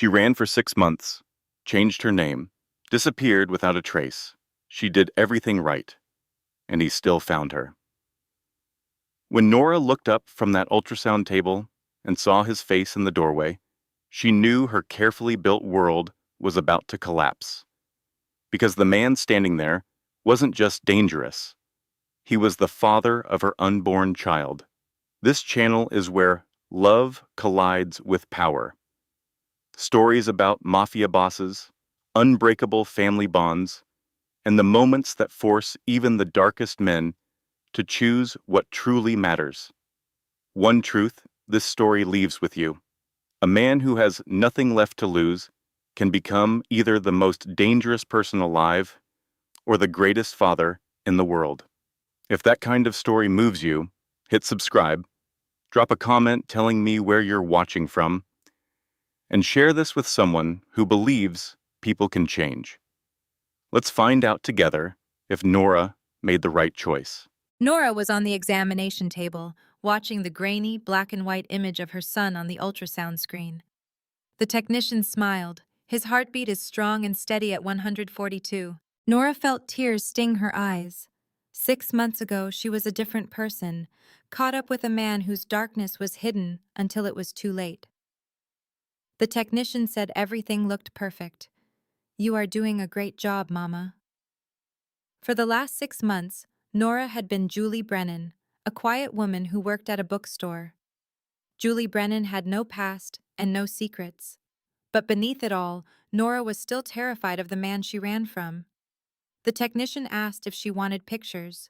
She ran for 6 months, changed her name, disappeared without a trace. She did everything right, and he still found her. When Nora looked up from that ultrasound table and saw his face in the doorway, she knew her carefully built world was about to collapse. Because the man standing there wasn't just dangerous, he was the father of her unborn child. This channel is where love collides with power. Stories about mafia bosses, unbreakable family bonds, and the moments that force even the darkest men to choose what truly matters. One truth this story leaves with you. A man who has nothing left to lose can become either the most dangerous person alive or the greatest father in the world. If that kind of story moves you, hit subscribe, drop a comment telling me where you're watching from, and share this with someone who believes people can change. Let's find out together if Nora made the right choice. Nora was on the examination table, watching the grainy, black and white image of her son on the ultrasound screen. The technician smiled. His heartbeat is strong and steady at 142. Nora felt tears sting her eyes. 6 months ago, she was a different person, caught up with a man whose darkness was hidden until it was too late. The technician said everything looked perfect. "You are doing a great job, Mama." For the last 6 months, Nora had been Julie Brennan, a quiet woman who worked at a bookstore. Julie Brennan had no past and no secrets. But beneath it all, Nora was still terrified of the man she ran from. The technician asked if she wanted pictures.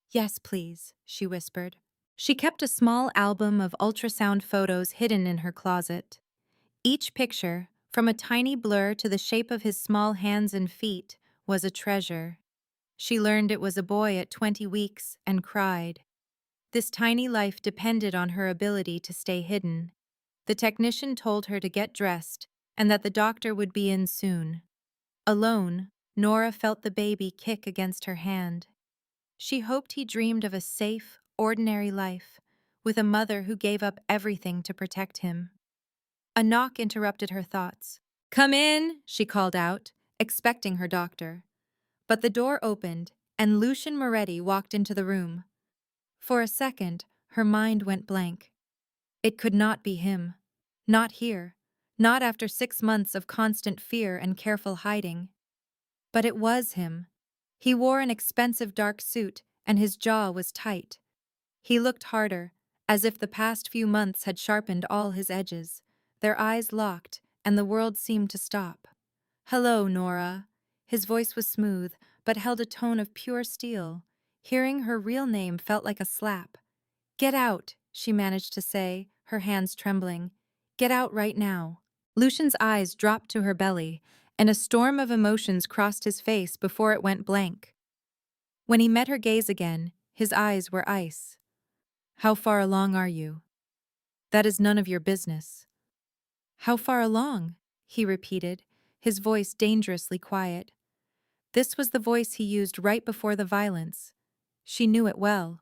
"Yes, please," she whispered. She kept a small album of ultrasound photos hidden in her closet. Each picture, from a tiny blur to the shape of his small hands and feet, was a treasure. She learned it was a boy at 20 weeks and cried. This tiny life depended on her ability to stay hidden. The technician told her to get dressed and that the doctor would be in soon. Alone, Nora felt the baby kick against her hand. She hoped he dreamed of a safe, ordinary life, with a mother who gave up everything to protect him. A knock interrupted her thoughts. "Come in," she called out, expecting her doctor. But the door opened, and Lucian Moretti walked into the room. For a second, her mind went blank. It could not be him. Not here. Not after 6 months of constant fear and careful hiding. But it was him. He wore an expensive dark suit, and his jaw was tight. He looked harder, as if the past few months had sharpened all his edges. Their eyes locked, and the world seemed to stop. "Hello, Nora." His voice was smooth, but held a tone of pure steel. Hearing her real name felt like a slap. "Get out," she managed to say, her hands trembling. "Get out right now." Lucian's eyes dropped to her belly, and a storm of emotions crossed his face before it went blank. When he met her gaze again, his eyes were ice. "How far along are you?" "That is none of your business." "How far along?" he repeated, his voice dangerously quiet. This was the voice he used right before the violence. She knew it well.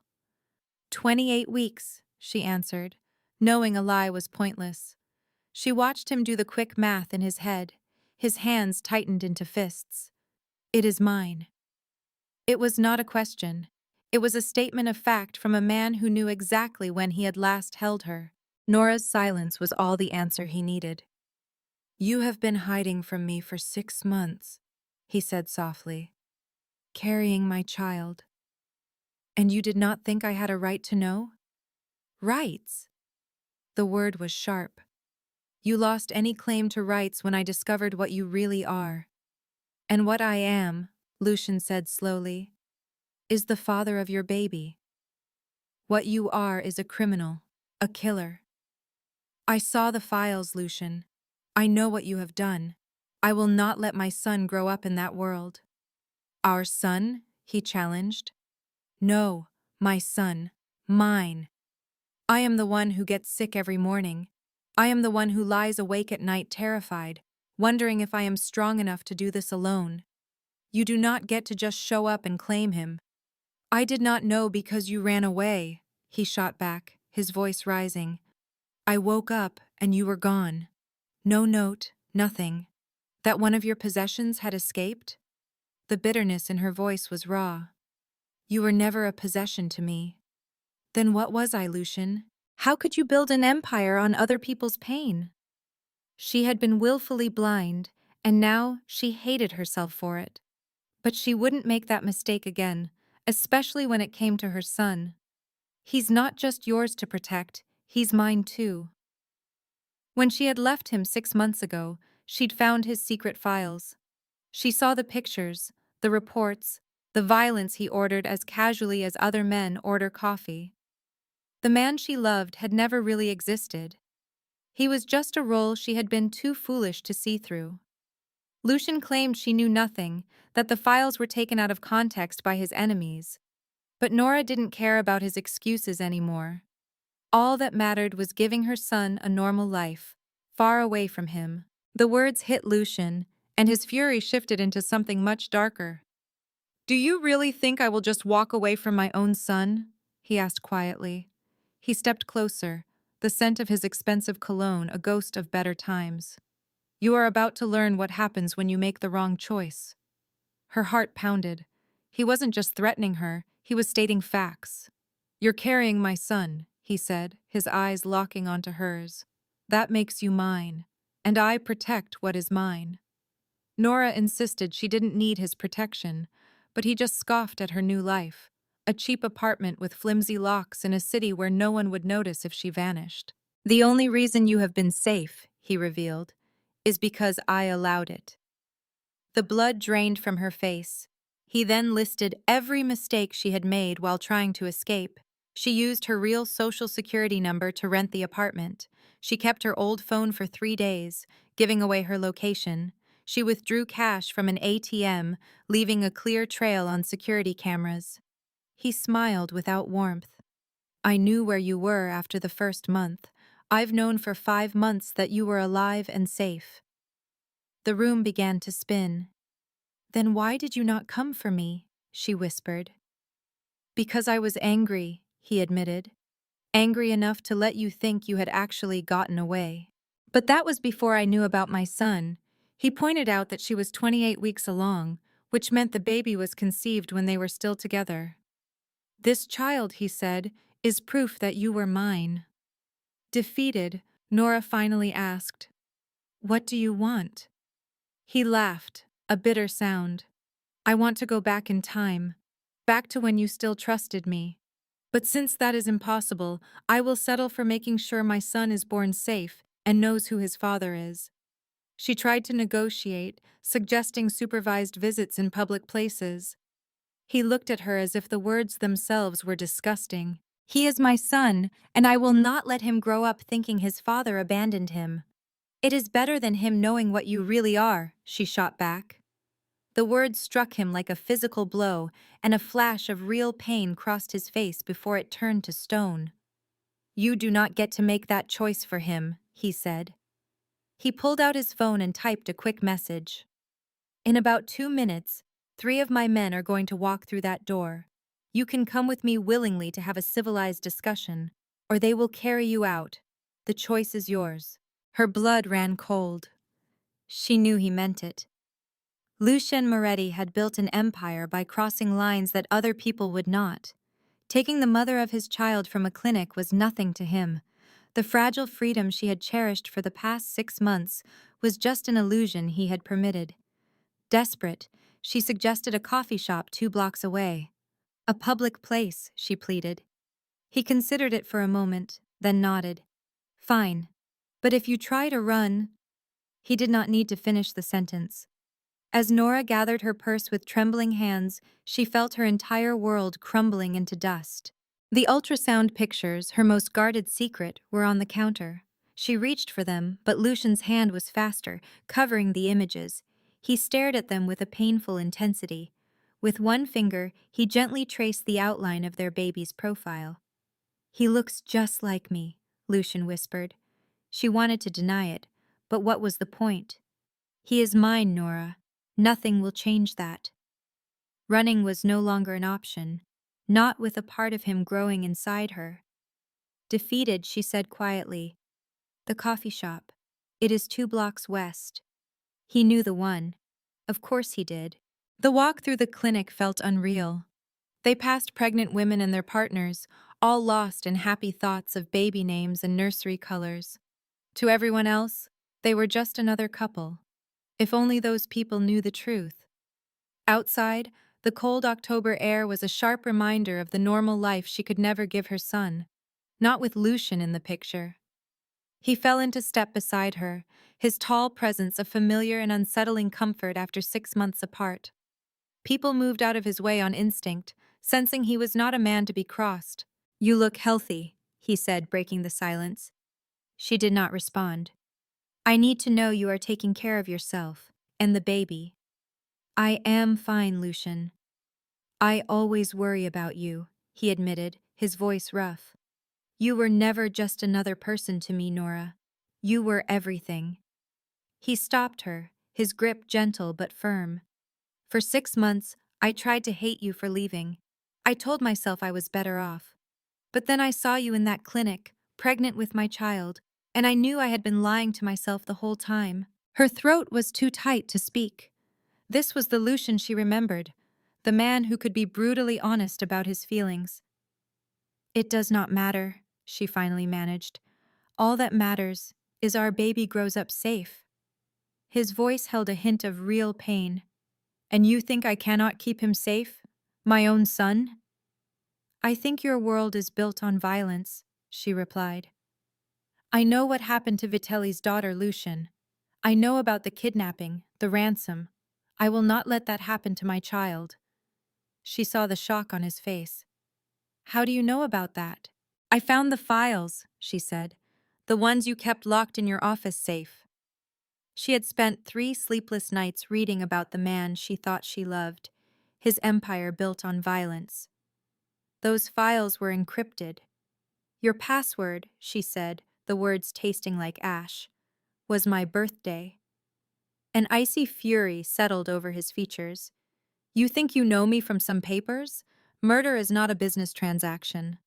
28 weeks, she answered, knowing a lie was pointless. She watched him do the quick math in his head. His hands tightened into fists. "It is mine." It was not a question. It was a statement of fact from a man who knew exactly when he had last held her. Nora's silence was all the answer he needed. "You have been hiding from me for 6 months, he said softly, "carrying my child. And you did not think I had a right to know?" "Rights?" The word was sharp. "You lost any claim to rights when I discovered what you really are." "And what I am," Lucian said slowly, "is the father of your baby. What you are is a criminal, a killer." "I saw the files, Lucian. I know what you have done. I will not let my son grow up in that world." "Our son?" he challenged. "No, my son. Mine. I am the one who gets sick every morning. I am the one who lies awake at night terrified, wondering if I am strong enough to do this alone. You do not get to just show up and claim him." "I did not know because you ran away," he shot back, his voice rising. "I woke up and you were gone. No note, Nothing. That one of your possessions had escaped? The bitterness in her voice was raw. You were never a possession to me. Then what was I, Lucian? How could you build an empire on other people's pain? She had been willfully blind, and now she hated herself for it. But she wouldn't make that mistake again, especially when it came to her son. He's not just yours to protect, he's mine too. When she had left him 6 months ago, she'd found his secret files. She saw the pictures, the reports, the violence he ordered as casually as other men order coffee. The man she loved had never really existed. He was just a role she had been too foolish to see through. Lucian claimed she knew nothing, that the files were taken out of context by his enemies. But Nora didn't care about his excuses anymore. All that mattered was giving her son a normal life, far away from him. The words hit Lucian, and his fury shifted into something much darker. "Do you really think I will just walk away from my own son?" he asked quietly. He stepped closer, the scent of his expensive cologne a ghost of better times. "You are about to learn what happens when you make the wrong choice." Her heart pounded. He wasn't just threatening her, he was stating facts. "You're carrying my son," he said, his eyes locking onto hers. "That makes you mine, and I protect what is mine." Nora insisted she didn't need his protection, but he just scoffed at her new life, a cheap apartment with flimsy locks in a city where no one would notice if she vanished. "The only reason you have been safe," he revealed, "is because I allowed it." The blood drained from her face. He then listed every mistake she had made while trying to escape. She used her real social security number to rent the apartment. She kept her old phone for 3 days, giving away her location. She withdrew cash from an ATM, leaving a clear trail on security cameras. He smiled without warmth. "I knew where you were after the first month. I've known for 5 months that you were alive and safe." The room began to spin. "Then why did you not come for me?" she whispered. "Because I was angry," he admitted. "Angry enough to let you think you had actually gotten away. But that was before I knew about my son." He pointed out that she was 28 weeks along, which meant the baby was conceived when they were still together. "This child," he said, "is proof that you were mine." Defeated, Nora finally asked, "What do you want?" He laughed, a bitter sound. "I want to go back in time, back to when you still trusted me. But since that is impossible, I will settle for making sure my son is born safe and knows who his father is." She tried to negotiate, suggesting supervised visits in public places. He looked at her as if the words themselves were disgusting. "He is my son, and I will not let him grow up thinking his father abandoned him." "It is better than him knowing what you really are," she shot back. The words struck him like a physical blow, and a flash of real pain crossed his face before it turned to stone. "You do not get to make that choice for him," he said. He pulled out his phone and typed a quick message. "In about 2 minutes, 3 of my men are going to walk through that door. You can come with me willingly to have a civilized discussion, or they will carry you out. The choice is yours." Her blood ran cold. She knew he meant it. Lucien Moretti had built an empire by crossing lines that other people would not. Taking the mother of his child from a clinic was nothing to him. The fragile freedom she had cherished for the past 6 months was just an illusion he had permitted. Desperate, she suggested a coffee shop 2 blocks away. "A public place," she pleaded. He considered it for a moment, then nodded. "Fine. But if you try to run—" He did not need to finish the sentence. As Nora gathered her purse with trembling hands, she felt her entire world crumbling into dust. The ultrasound pictures, her most guarded secret, were on the counter. She reached for them, but Lucian's hand was faster, covering the images. He stared at them with a painful intensity. With one finger, he gently traced the outline of their baby's profile. "He looks just like me," Lucian whispered. She wanted to deny it, but what was the point? "He is mine, Nora. Nothing will change that." Running was no longer an option, not with a part of him growing inside her. Defeated, she said quietly, "The coffee shop. It is 2 blocks west. He knew the one. Of course he did. The walk through the clinic felt unreal. They passed pregnant women and their partners, all lost in happy thoughts of baby names and nursery colors. To everyone else, they were just another couple. If only those people knew the truth. Outside, the cold October air was a sharp reminder of the normal life she could never give her son. Not with Lucian in the picture. He fell into step beside her, his tall presence a familiar and unsettling comfort after 6 months apart. People moved out of his way on instinct, sensing he was not a man to be crossed. "You look healthy," he said, breaking the silence. She did not respond. "I need to know you are taking care of yourself, and the baby." "I am fine, Lucian. I always worry about you," he admitted, his voice rough. "You were never just another person to me, Nora. You were everything." He stopped her, his grip gentle but firm. "For 6 months, I tried to hate you for leaving. I told myself I was better off. But then I saw you in that clinic, pregnant with my child, and I knew I had been lying to myself the whole time." Her throat was too tight to speak. This was the Lucian she remembered, the man who could be brutally honest about his feelings. "It does not matter," she finally managed. "All that matters is our baby grows up safe." His voice held a hint of real pain. "And you think I cannot keep him safe? My own son?" "I think your world is built on violence," she replied. "I know what happened to Vitelli's daughter, Lucian. I know about the kidnapping, the ransom. I will not let that happen to my child." She saw the shock on his face. "How do you know about that?" "I found the files," she said. "The ones you kept locked in your office safe." She had spent 3 sleepless nights reading about the man she thought she loved, his empire built on violence. Those files were encrypted. "Your password," she said, the words tasting like ash, "was my birthday." An icy fury settled over his features. "You think you know me from some papers? Murder is not a business transaction."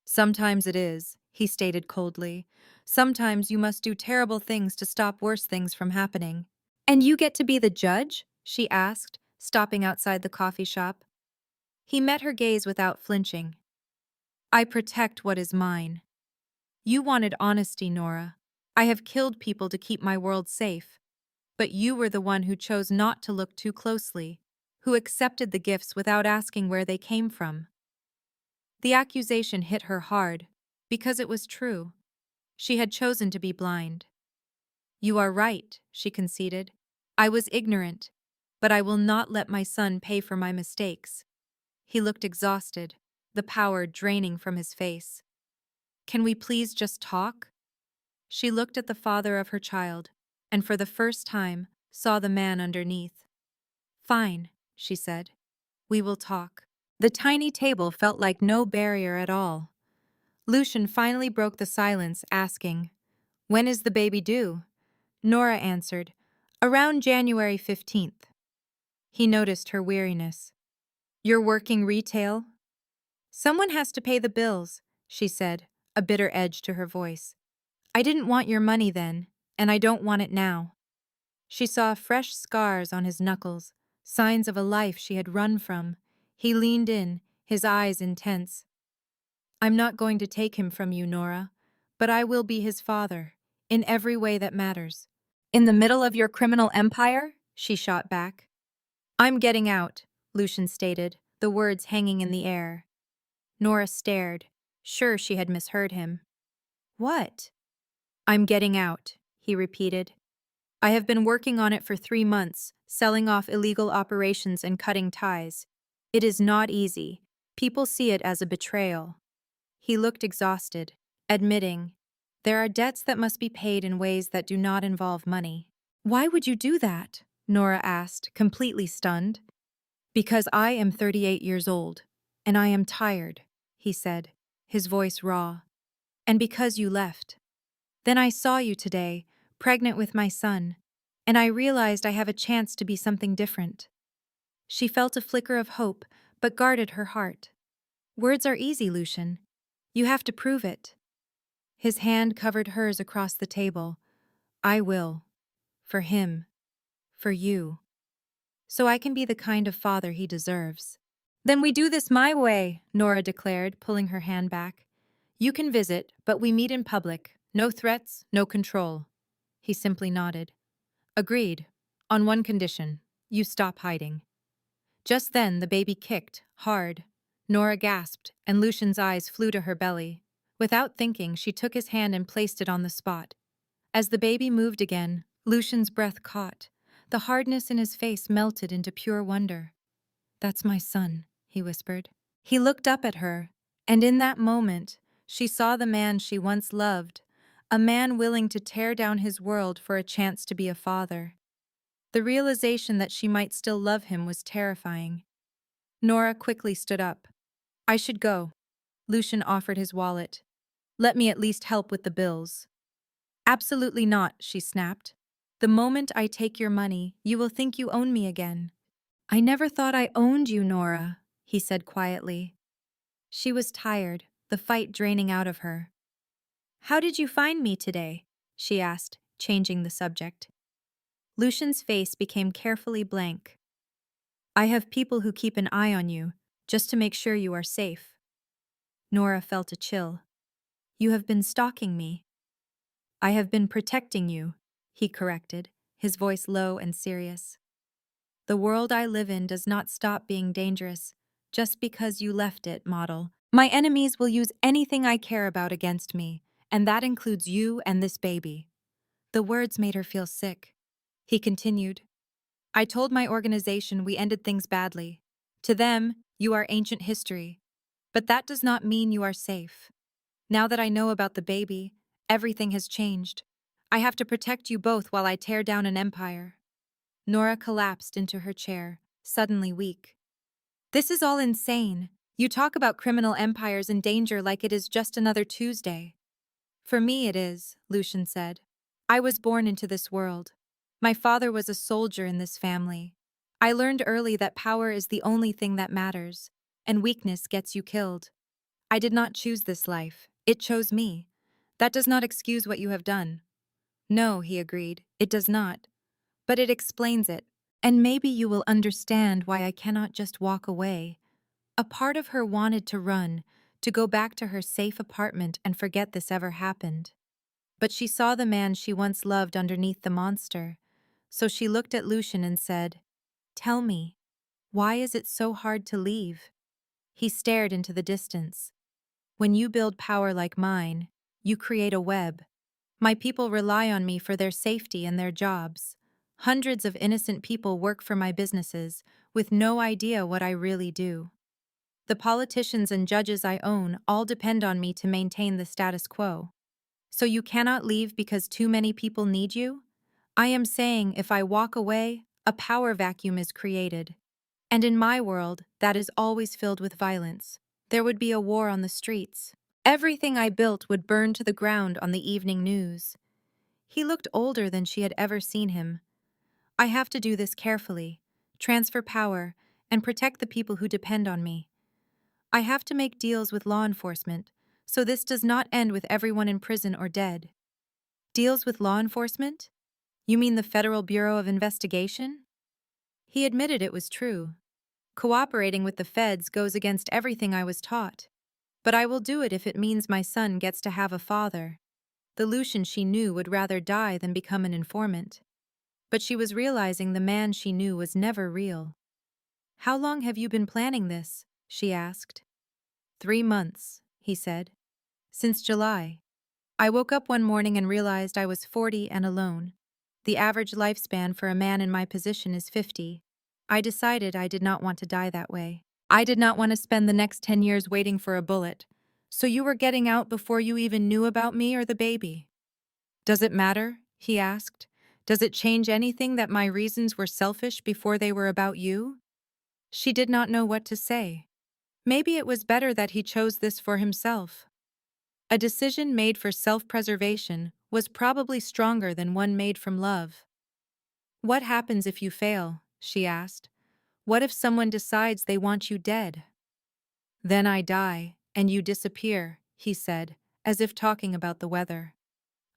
"Sometimes it is," he stated coldly. "Sometimes you must do terrible things to stop worse things from happening." "And you get to be the judge?" she asked, stopping outside the coffee shop. He met her gaze without flinching. "I protect what is mine." "You wanted honesty, Nora. I have killed people to keep my world safe. But you were the one who chose not to look too closely, who accepted the gifts without asking where they came from." The accusation hit her hard, because it was true. She had chosen to be blind. "You are right," she conceded. "I was ignorant, but I will not let my son pay for my mistakes." He looked exhausted, the power draining from his face. "Can we please just talk?" She looked at the father of her child, and for the first time saw the man underneath. "Fine," she said. "We will talk." The tiny table felt like no barrier at all. Lucian finally broke the silence, asking, "When is the baby due?" Nora answered, "Around January 15th. He noticed her weariness. "You're working retail?" "Someone has to pay the bills," she said, a bitter edge to her voice. "I didn't want your money then, and I don't want it now." She saw fresh scars on his knuckles, signs of a life she had run from. He leaned in, his eyes intense. "I'm not going to take him from you, Nora, but I will be his father, in every way that matters." "In the middle of your criminal empire?" she shot back. "I'm getting out," Lucian stated, the words hanging in the air. Nora stared, sure she had misheard him. "What?" "I'm getting out," he repeated. "I have been working on it for 3 months, selling off illegal operations and cutting ties. It is not easy. People see it as a betrayal." He looked exhausted, admitting, "There are debts that must be paid in ways that do not involve money." "Why would you do that?" Nora asked, completely stunned. "Because I am 38 years old, and I am tired," he said, his voice raw. "And because you left. Then I saw you today, pregnant with my son, and I realized I have a chance to be something different." She felt a flicker of hope, but guarded her heart. "Words are easy, Lucian. You have to prove it." His hand covered hers across the table. I will. For him. For you. So I can be the kind of father he deserves. Then we do this my way, Nora declared, pulling her hand back. You can visit, but we meet in public. No threats, no control. He simply nodded. Agreed. On one condition. You stop hiding. Just then the baby kicked, hard. Nora gasped, and Lucian's eyes flew to her belly. Without thinking, she took his hand and placed it on the spot. As the baby moved again, Lucian's breath caught. The hardness in his face melted into pure wonder. That's my son, he whispered. He looked up at her, and in that moment, she saw the man she once loved, a man willing to tear down his world for a chance to be a father. The realization that she might still love him was terrifying. Nora quickly stood up. I should go. Lucian offered his wallet. Let me at least help with the bills. Absolutely not, she snapped. The moment I take your money, you will think you own me again. I never thought I owned you, Nora, he said quietly. She was tired, the fight draining out of her. How did you find me today? She asked, changing the subject. Lucian's face became carefully blank. I have people who keep an eye on you, just to make sure you are safe. Nora felt a chill. You have been stalking me. I have been protecting you, he corrected, his voice low and serious. The world I live in does not stop being dangerous just because you left it, model. My enemies will use anything I care about against me, and that includes you and this baby. The words made her feel sick. He continued, I told my organization we ended things badly. To them, you are ancient history. But that does not mean you are safe. Now that I know about the baby, everything has changed. I have to protect you both while I tear down an empire. Nora collapsed into her chair, suddenly weak. This is all insane. You talk about criminal empires and danger like it is just another Tuesday. For me it is, Lucian said. I was born into this world. My father was a soldier in this family. I learned early that power is the only thing that matters, and weakness gets you killed. I did not choose this life. It chose me. That does not excuse what you have done. No, he agreed, it does not. But it explains it. And maybe you will understand why I cannot just walk away. A part of her wanted to run, to go back to her safe apartment and forget this ever happened. But she saw the man she once loved underneath the monster. So she looked at Lucian and said, Tell me, why is it so hard to leave? He stared into the distance. When you build power like mine, you create a web. My people rely on me for their safety and their jobs. Hundreds of innocent people work for my businesses with no idea what I really do. The politicians and judges I own all depend on me to maintain the status quo. So you cannot leave because too many people need you? I am saying if I walk away, a power vacuum is created. And in my world, that is always filled with violence. There would be a war on the streets. Everything I built would burn to the ground on the evening news. He looked older than she had ever seen him. I have to do this carefully, transfer power, and protect the people who depend on me. I have to make deals with law enforcement, so this does not end with everyone in prison or dead. Deals with law enforcement? You mean the Federal Bureau of Investigation? He admitted it was true. Cooperating with the feds goes against everything I was taught. But I will do it if it means my son gets to have a father. The Lucian she knew would rather die than become an informant. But she was realizing the man she knew was never real. How long have you been planning this? She asked. 3 months, he said. Since July. I woke up one morning and realized I was 40 and alone. The average lifespan for a man in my position is 50. I decided I did not want to die that way. I did not want to spend the next 10 years waiting for a bullet. So you were getting out before you even knew about me or the baby? Does it matter? He asked. Does it change anything that my reasons were selfish before they were about you? She did not know what to say. Maybe it was better that he chose this for himself. A decision made for self-preservation was probably stronger than one made from love. What happens if you fail? She asked. What if someone decides they want you dead? Then I die, and you disappear, he said, as if talking about the weather.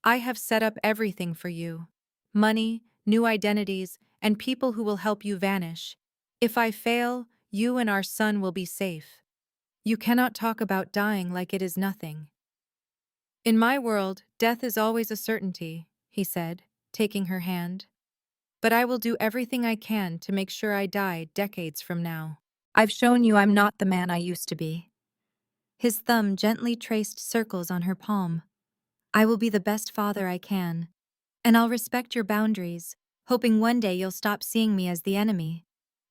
I have set up everything for you. Money, new identities, and people who will help you vanish. If I fail, you and our son will be safe. You cannot talk about dying like it is nothing. In my world, death is always a certainty, he said, taking her hand. But I will do everything I can to make sure I die decades from now. I've shown you I'm not the man I used to be. His thumb gently traced circles on her palm. I will be the best father I can. And I'll respect your boundaries, hoping one day you'll stop seeing me as the enemy.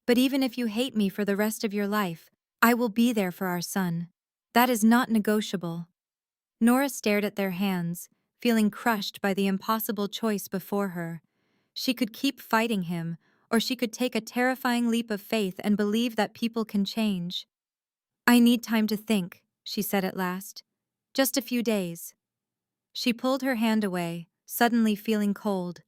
But even if you hate me for the rest of your life, I will be there for our son. That is not negotiable. Nora stared at their hands, feeling crushed by the impossible choice before her. She could keep fighting him, or she could take a terrifying leap of faith and believe that people can change. I need time to think, she said at last. Just a few days. She pulled her hand away, suddenly feeling cold.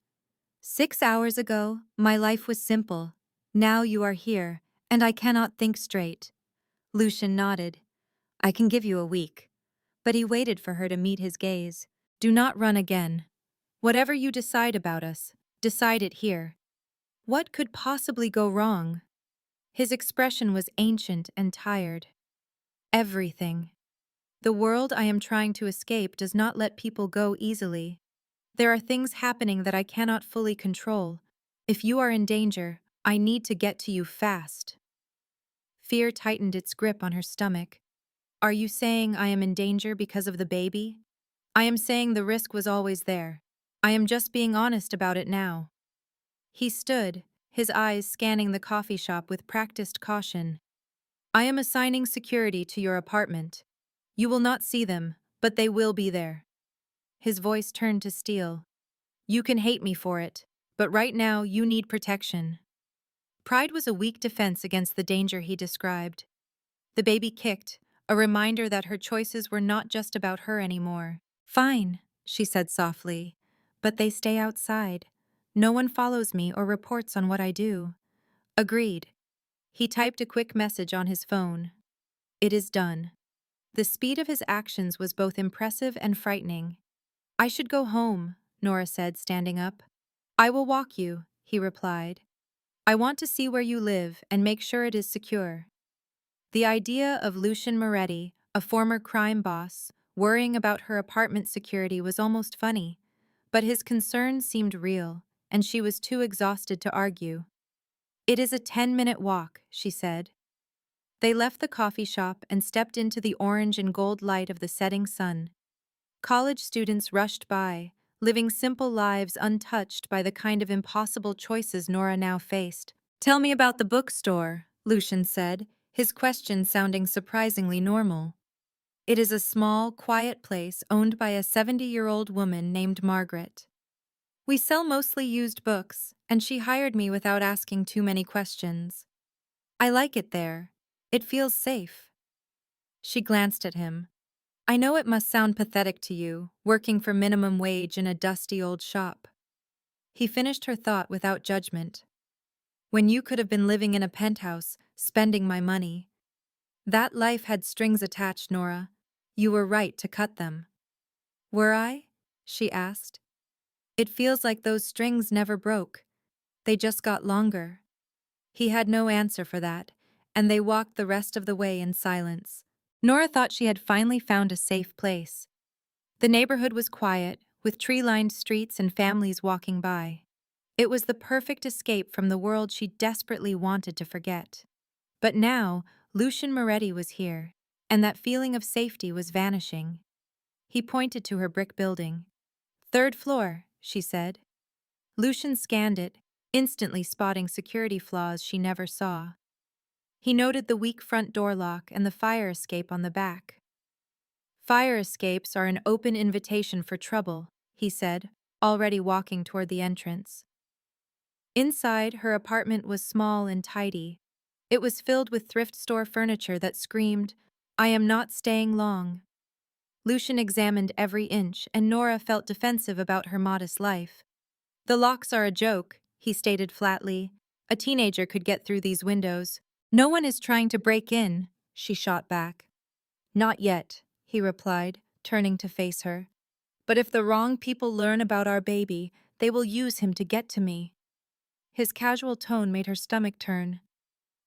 6 hours ago, my life was simple. Now you are here, and I cannot think straight. Lucian nodded. I can give you a week. But he waited for her to meet his gaze. Do not run again. Whatever you decide about us, decide it here. What could possibly go wrong? His expression was ancient and tired. Everything. The world I am trying to escape does not let people go easily. There are things happening that I cannot fully control. If you are in danger, I need to get to you fast. Fear tightened its grip on her stomach. Are you saying I am in danger because of the baby? I am saying the risk was always there. I am just being honest about it now. He stood, his eyes scanning the coffee shop with practiced caution. I am assigning security to your apartment. You will not see them, but they will be there. His voice turned to steel. You can hate me for it, but right now you need protection. Pride was a weak defense against the danger he described. The baby kicked, a reminder that her choices were not just about her anymore. Fine, she said softly, but they stay outside. No one follows me or reports on what I do. Agreed. He typed a quick message on his phone. It is done. The speed of his actions was both impressive and frightening. I should go home, Nora said, standing up. I will walk you, he replied. I want to see where you live and make sure it is secure. The idea of Lucian Moretti, a former crime boss, worrying about her apartment security was almost funny, but his concern seemed real, and she was too exhausted to argue. It is a 10-minute walk, she said. They left the coffee shop and stepped into the orange and gold light of the setting sun. College students rushed by, living simple lives untouched by the kind of impossible choices Nora now faced. Tell me about the bookstore, Lucian said, his question sounding surprisingly normal. It is a small, quiet place owned by a 70-year-old woman named Margaret. We sell mostly used books, and she hired me without asking too many questions. I like it there. It feels safe. She glanced at him. I know it must sound pathetic to you, working for minimum wage in a dusty old shop. He finished her thought without judgment. When you could have been living in a penthouse, spending my money. That life had strings attached, Nora. You were right to cut them. Were I? She asked. It feels like those strings never broke. They just got longer. He had no answer for that, and they walked the rest of the way in silence. Nora thought she had finally found a safe place. The neighborhood was quiet, with tree-lined streets and families walking by. It was the perfect escape from the world she desperately wanted to forget. But now, Lucian Moretti was here, and that feeling of safety was vanishing. He pointed to her brick building. "Third floor," she said. Lucian scanned it, instantly spotting security flaws she never saw. He noted the weak front door lock and the fire escape on the back. Fire escapes are an open invitation for trouble, he said, already walking toward the entrance. Inside, her apartment was small and tidy. It was filled with thrift store furniture that screamed, I am not staying long. Lucian examined every inch, and Nora felt defensive about her modest life. The locks are a joke, he stated flatly. A teenager could get through these windows. No one is trying to break in, she shot back. Not yet, he replied, turning to face her. But if the wrong people learn about our baby, they will use him to get to me. His casual tone made her stomach turn.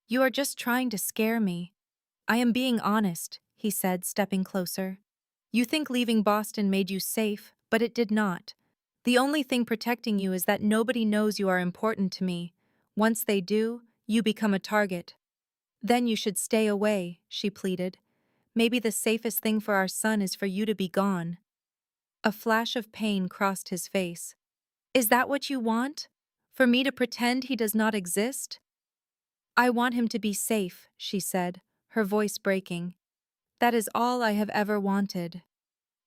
You are just trying to scare me. I am being honest, he said, stepping closer. You think leaving Boston made you safe, but it did not. The only thing protecting you is that nobody knows you are important to me. Once they do, you become a target. Then you should stay away, she pleaded. Maybe the safest thing for our son is for you to be gone. A flash of pain crossed his face. Is that what you want? For me to pretend he does not exist? I want him to be safe, she said, her voice breaking. That is all I have ever wanted.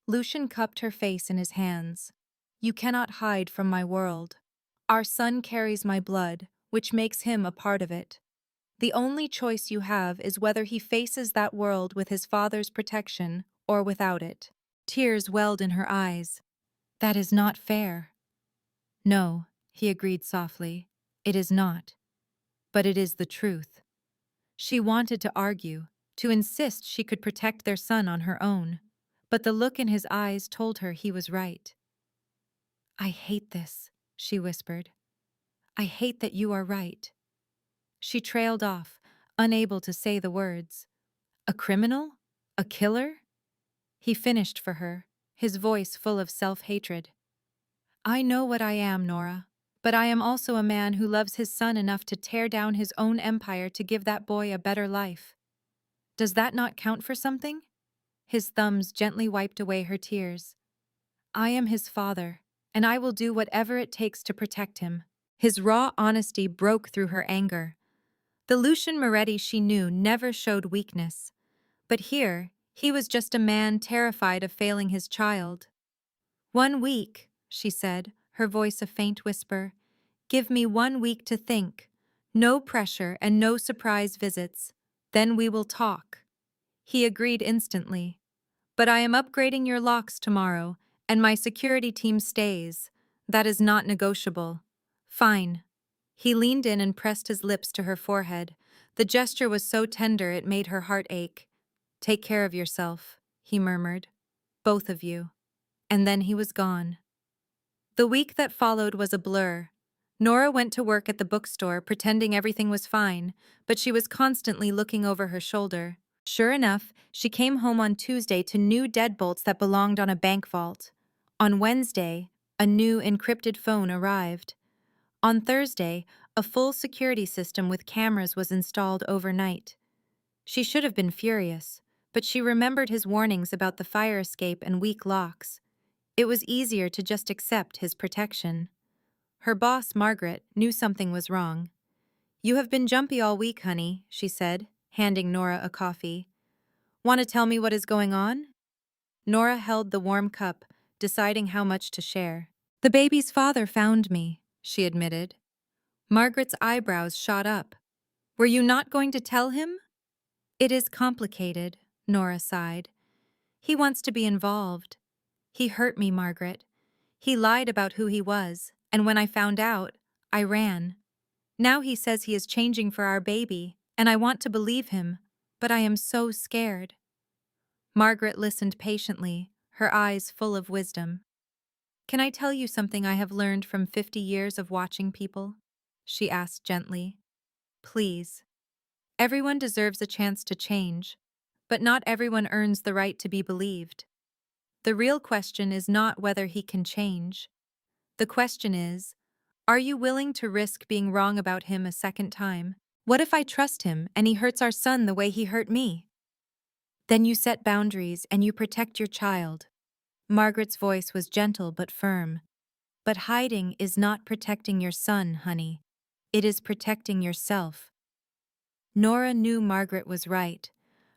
Lucian cupped her face in his hands. You cannot hide from my world. Our son carries my blood, which makes him a part of it. The only choice you have is whether he faces that world with his father's protection or without it. Tears welled in her eyes. That is not fair. No, he agreed softly. It is not. But it is the truth. She wanted to argue, to insist she could protect their son on her own. But the look in his eyes told her he was right. I hate this, she whispered. I hate that you are right. She trailed off, unable to say the words. A criminal? A killer? He finished for her, his voice full of self-hatred. I know what I am, Nora, but I am also a man who loves his son enough to tear down his own empire to give that boy a better life. Does that not count for something? His thumbs gently wiped away her tears. I am his father, and I will do whatever it takes to protect him. His raw honesty broke through her anger. The Lucian Moretti she knew never showed weakness. But here, he was just a man terrified of failing his child. 1 week, she said, her voice a faint whisper. Give me 1 week to think. No pressure and no surprise visits. Then we will talk. He agreed instantly. But I am upgrading your locks tomorrow, and my security team stays. That is not negotiable. Fine. He leaned in and pressed his lips to her forehead. The gesture was so tender it made her heart ache. Take care of yourself, he murmured. Both of you. And then he was gone. The week that followed was a blur. Nora went to work at the bookstore pretending everything was fine, but she was constantly looking over her shoulder. Sure enough, she came home on Tuesday to new deadbolts that belonged on a bank vault. On Wednesday, a new encrypted phone arrived. On Thursday, a full security system with cameras was installed overnight. She should have been furious, but she remembered his warnings about the fire escape and weak locks. It was easier to just accept his protection. Her boss, Margaret, knew something was wrong. You have been jumpy all week, honey, she said, handing Nora a coffee. Want to tell me what is going on? Nora held the warm cup, deciding how much to share. The baby's father found me, she admitted. Margaret's eyebrows shot up. Were you not going to tell him? It is complicated, Nora sighed. He wants to be involved. He hurt me, Margaret. He lied about who he was, and when I found out, I ran. Now he says he is changing for our baby, and I want to believe him, but I am so scared. Margaret listened patiently, her eyes full of wisdom. Can I tell you something I have learned from 50 years of watching people? She asked gently. Please. Everyone deserves a chance to change, but not everyone earns the right to be believed. The real question is not whether he can change. The question is, are you willing to risk being wrong about him a second time? What if I trust him and he hurts our son the way he hurt me? Then you set boundaries and you protect your child. Margaret's voice was gentle but firm. But hiding is not protecting your son, honey. It is protecting yourself. Nora knew Margaret was right.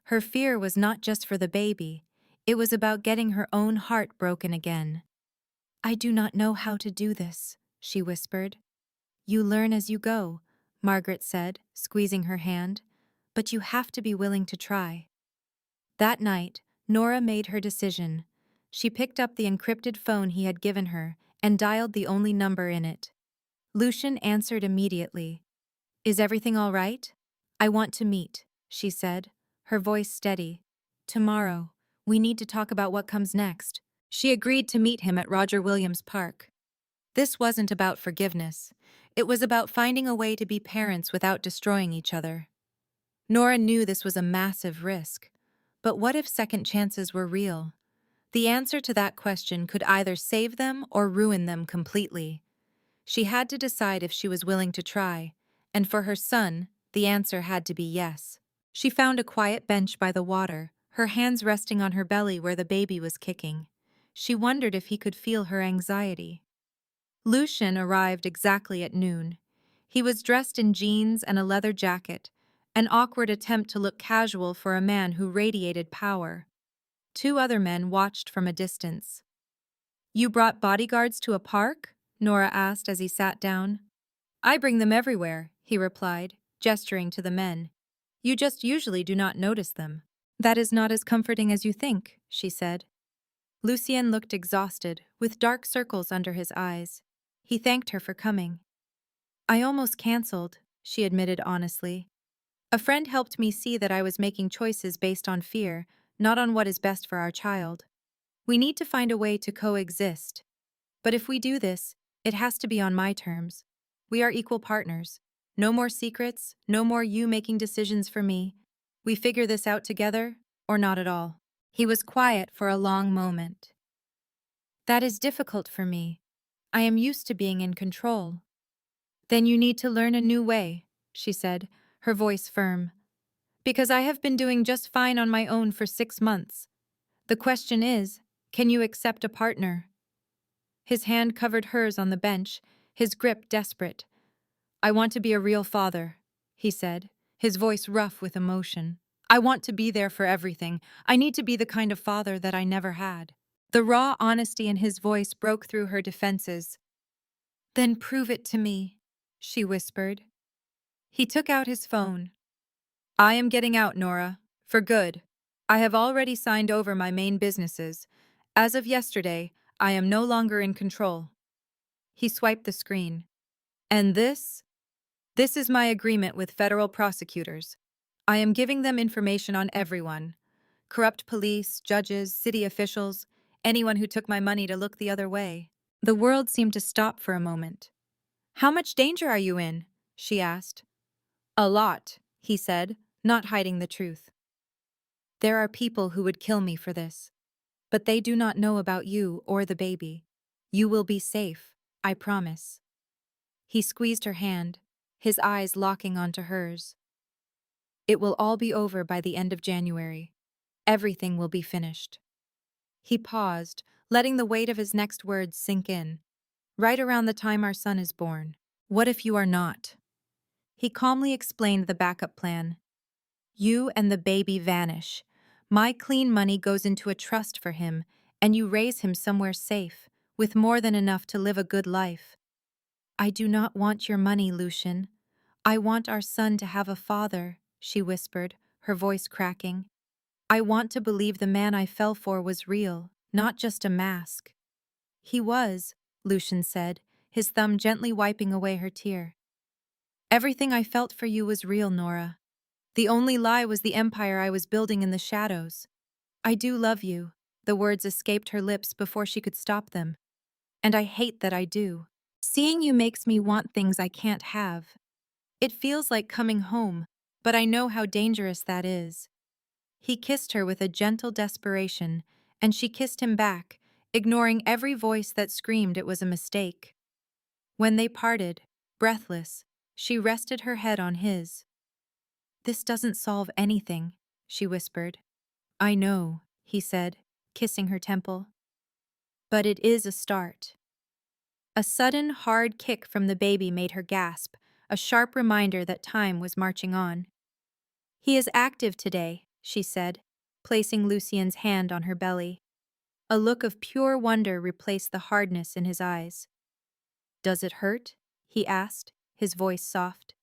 Her fear was not just for the baby. It was about getting her own heart broken again. I do not know how to do this, she whispered. You learn as you go, Margaret said, squeezing her hand. But you have to be willing to try. That night, Nora made her decision. She picked up the encrypted phone he had given her and dialed the only number in it. Lucian answered immediately. Is everything all right? I want to meet, she said, her voice steady. Tomorrow. We need to talk about what comes next. She agreed to meet him at Roger Williams Park. This wasn't about forgiveness. It was about finding a way to be parents without destroying each other. Nora knew this was a massive risk. But what if second chances were real? The answer to that question could either save them or ruin them completely. She had to decide if she was willing to try, and for her son, the answer had to be yes. She found a quiet bench by the water, her hands resting on her belly where the baby was kicking. She wondered if he could feel her anxiety. Lucian arrived exactly at noon. He was dressed in jeans and a leather jacket, an awkward attempt to look casual for a man who radiated power. Two other men watched from a distance. "You brought bodyguards to a park?" Nora asked as he sat down. "I bring them everywhere," he replied, gesturing to the men. "You just usually do not notice them." "That is not as comforting as you think," she said. Lucien looked exhausted, with dark circles under his eyes. He thanked her for coming. "I almost canceled," she admitted honestly. "A friend helped me see that I was making choices based on fear, not on what is best for our child. We need to find a way to coexist. But if we do this, it has to be on my terms. We are equal partners. No more secrets, no more you making decisions for me. We figure this out together, or not at all." He was quiet for a long moment. "That is difficult for me. I am used to being in control." "Then you need to learn a new way," she said, her voice firm. "Because I have been doing just fine on my own for 6 months. The question is, can you accept a partner?" His hand covered hers on the bench, his grip desperate. "I want to be a real father," he said, his voice rough with emotion. "I want to be there for everything. I need to be the kind of father that I never had." The raw honesty in his voice broke through her defenses. "Then prove it to me," she whispered. He took out his phone. "I am getting out, Nora. For good. I have already signed over my main businesses. As of yesterday, I am no longer in control." He swiped the screen. "And this? This is my agreement with federal prosecutors. I am giving them information on everyone. Corrupt police, judges, city officials, anyone who took my money to look the other way." The world seemed to stop for a moment. "How much danger are you in?" she asked. "A lot," he said, not hiding the truth. "There are people who would kill me for this. But they do not know about you or the baby. You will be safe, I promise." He squeezed her hand, his eyes locking onto hers. "It will all be over by the end of January. Everything will be finished." He paused, letting the weight of his next words sink in. "Right around the time our son is born. What if you are not?" He calmly explained the backup plan. "You and the baby vanish. My clean money goes into a trust for him, and you raise him somewhere safe, with more than enough to live a good life." "I do not want your money, Lucian. I want our son to have a father," she whispered, her voice cracking. "I want to believe the man I fell for was real, not just a mask." "He was," Lucian said, his thumb gently wiping away her tear. "Everything I felt for you was real, Nora. The only lie was the empire I was building in the shadows. I do love you." The words escaped her lips before she could stop them. "And I hate that I do. Seeing you makes me want things I can't have. It feels like coming home, but I know how dangerous that is." He kissed her with a gentle desperation, and she kissed him back, ignoring every voice that screamed it was a mistake. When they parted, breathless, she rested her head on his. "This doesn't solve anything," she whispered. "I know," he said, kissing her temple. "But it is a start." A sudden, hard kick from the baby made her gasp, a sharp reminder that time was marching on. "He is active today," she said, placing Lucien's hand on her belly. A look of pure wonder replaced the hardness in his eyes. "Does it hurt?" he asked, his voice soft.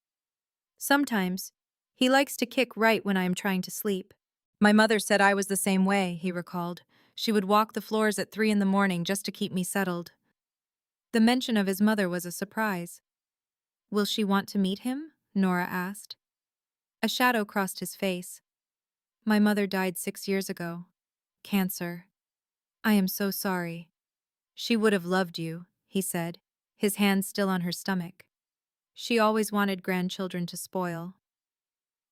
"Sometimes. He likes to kick right when I am trying to sleep." "My mother said I was the same way," he recalled. "She would walk the floors at 3 in the morning just to keep me settled." The mention of his mother was a surprise. "Will she want to meet him?" Nora asked. A shadow crossed his face. "My mother died 6 years ago. Cancer." I am so sorry. She would have loved you, he said, his hand still on her stomach. She always wanted grandchildren to spoil.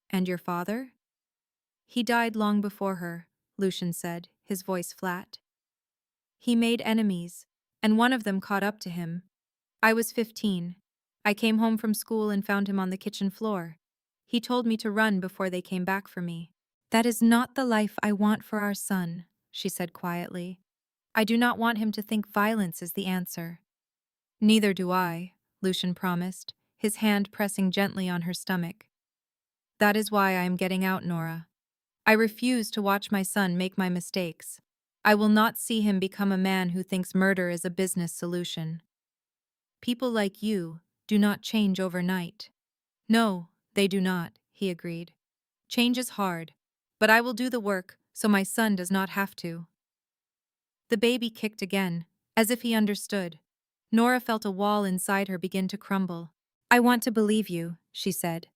And your father? He died long before her, Lucian said, his voice flat. He made enemies, and one of them caught up to him. I was 15. I came home from school and found him on the kitchen floor. He told me to run before they came back for me. That is not the life I want for our son, she said quietly. I do not want him to think violence is the answer. Neither do I, Lucian promised, his hand pressing gently on her stomach. That is why I am getting out, Nora. I refuse to watch my son make my mistakes. I will not see him become a man who thinks murder is a business solution. People like you do not change overnight. No, they do not, he agreed. Change is hard, but I will do the work so my son does not have to. The baby kicked again, as if he understood. Nora felt a wall inside her begin to crumble. I want to believe you, she said.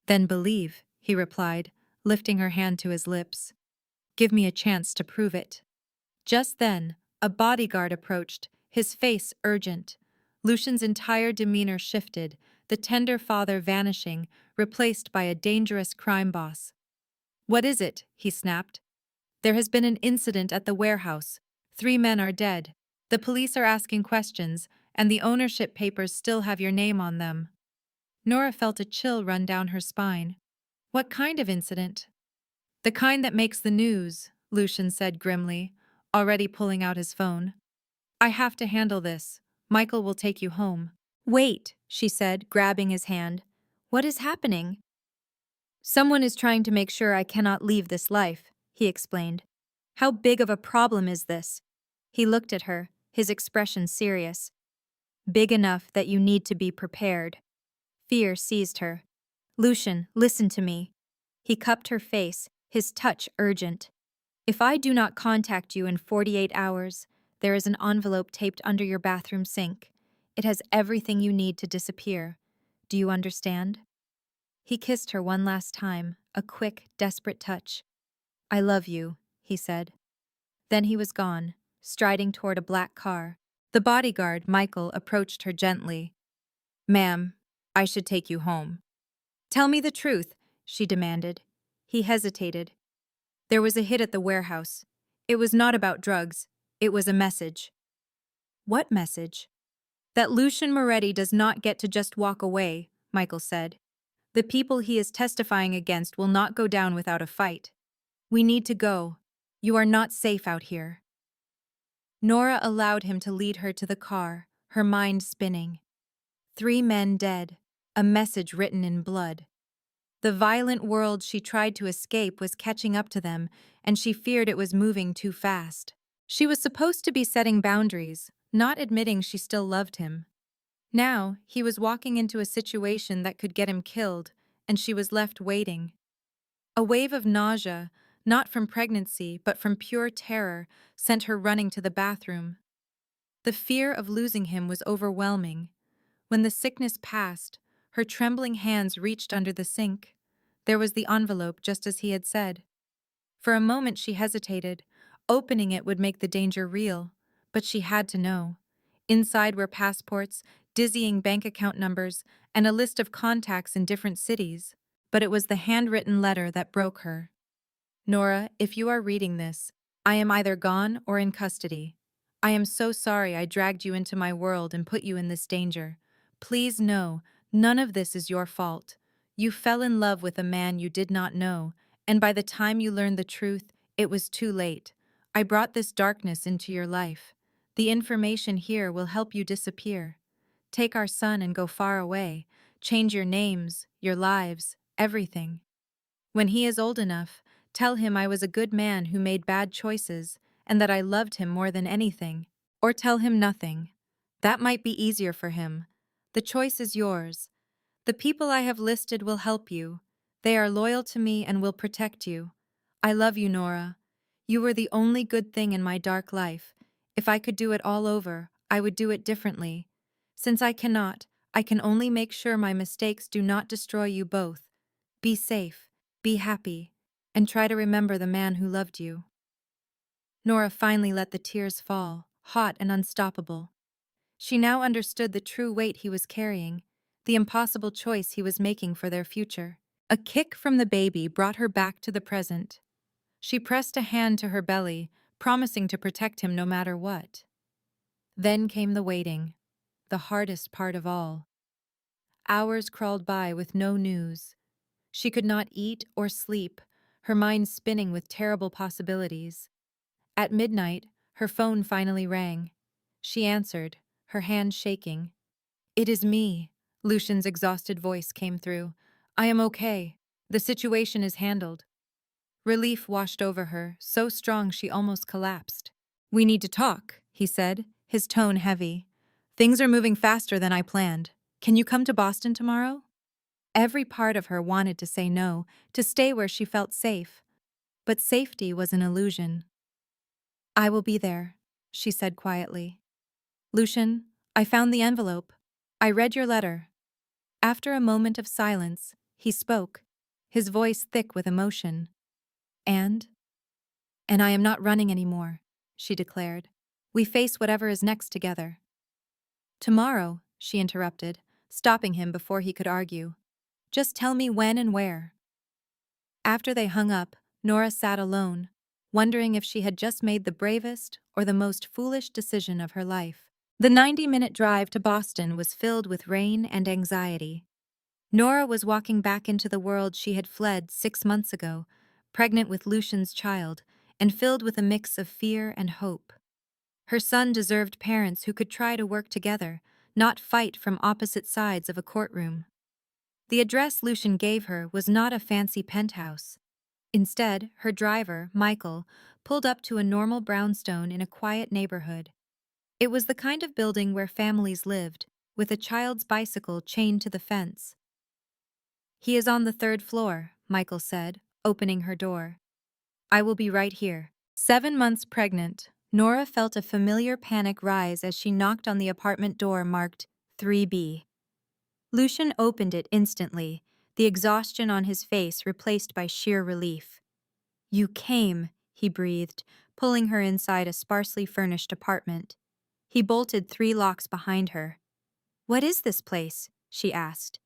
Then believe, he replied, lifting her hand to his lips. Give me a chance to prove it. Just then, a bodyguard approached, his face urgent. Lucian's entire demeanor shifted, the tender father vanishing, replaced by a dangerous crime boss. What is it? He snapped. There has been an incident at the warehouse. 3 men are dead. The police are asking questions, and the ownership papers still have your name on them. Nora felt a chill run down her spine. What kind of incident? The kind that makes the news, Lucian said grimly, already pulling out his phone. I have to handle this. Michael will take you home. Wait, she said, grabbing his hand. What is happening? Someone is trying to make sure I cannot leave this life, he explained. How big of a problem is this? He looked at her, his expression serious. Big enough that you need to be prepared. Fear seized her. Lucian, listen to me. He cupped her face, his touch urgent. If I do not contact you in 48 hours, there is an envelope taped under your bathroom sink. It has everything you need to disappear. Do you understand? He kissed her one last time, a quick, desperate touch. I love you, he said. Then he was gone, striding toward a black car. The bodyguard, Michael, approached her gently. Ma'am, I should take you home. Tell me the truth, she demanded. He hesitated. There was a hit at the warehouse. It was not about drugs. It was a message. What message? That Lucian Moretti does not get to just walk away, Michael said. The people he is testifying against will not go down without a fight. We need to go. You are not safe out here. Nora allowed him to lead her to the car, her mind spinning. 3 men dead, a message written in blood. The violent world she tried to escape was catching up to them, and she feared it was moving too fast. She was supposed to be setting boundaries, not admitting she still loved him. Now, he was walking into a situation that could get him killed, and she was left waiting. A wave of nausea, not from pregnancy but from pure terror, sent her running to the bathroom. The fear of losing him was overwhelming. When the sickness passed, her trembling hands reached under the sink. There was the envelope just as he had said. For a moment she hesitated. Opening it would make the danger real, but she had to know. Inside were passports, dizzying bank account numbers, and a list of contacts in different cities. But it was the handwritten letter that broke her. Nora, if you are reading this, I am either gone or in custody. I am so sorry I dragged you into my world and put you in this danger. Please know, none of this is your fault. You fell in love with a man you did not know, and by the time you learned the truth, it was too late. I brought this darkness into your life. The information here will help you disappear. Take our son and go far away. Change your names, your lives, everything. When he is old enough, tell him I was a good man who made bad choices and that I loved him more than anything. Or tell him nothing. That might be easier for him. The choice is yours. The people I have listed will help you. They are loyal to me and will protect you. I love you, Nora. You were the only good thing in my dark life. If I could do it all over, I would do it differently. Since I cannot, I can only make sure my mistakes do not destroy you both. Be safe, be happy, and try to remember the man who loved you. Nora finally let the tears fall, hot and unstoppable. She now understood the true weight he was carrying, the impossible choice he was making for their future. A kick from the baby brought her back to the present. She pressed a hand to her belly, promising to protect him no matter what. Then came the waiting, the hardest part of all. Hours crawled by with no news. She could not eat or sleep, her mind spinning with terrible possibilities. At midnight, her phone finally rang. She answered, her hand shaking. "It is me," Lucian's exhausted voice came through. "I am okay. The situation is handled." Relief washed over her, so strong she almost collapsed. "We need to talk," he said, his tone heavy. "Things are moving faster than I planned. Can you come to Boston tomorrow?" Every part of her wanted to say no, to stay where she felt safe. But safety was an illusion. "I will be there," she said quietly. "Lucian, I found the envelope. I read your letter." After a moment of silence, he spoke, his voice thick with emotion. "And? And I am not running anymore," she declared. "We face whatever is next together." "Tomorrow," she interrupted, stopping him before he could argue. "Just tell me when and where." After they hung up, Nora sat alone, wondering if she had just made the bravest or the most foolish decision of her life. The 90-minute drive to Boston was filled with rain and anxiety. Nora was walking back into the world she had fled 6 months ago, pregnant with Lucian's child, and filled with a mix of fear and hope. Her son deserved parents who could try to work together, not fight from opposite sides of a courtroom. The address Lucian gave her was not a fancy penthouse. Instead, her driver, Michael, pulled up to a normal brownstone in a quiet neighborhood. It was the kind of building where families lived, with a child's bicycle chained to the fence. "He is on the 3rd floor," Michael said, opening her door. "I will be right here." 7 months pregnant, Nora felt a familiar panic rise as she knocked on the apartment door marked 3B. Lucian opened it instantly, the exhaustion on his face replaced by sheer relief. "You came," he breathed, pulling her inside a sparsely furnished apartment. He bolted 3 locks behind her. "What is this place?" she asked.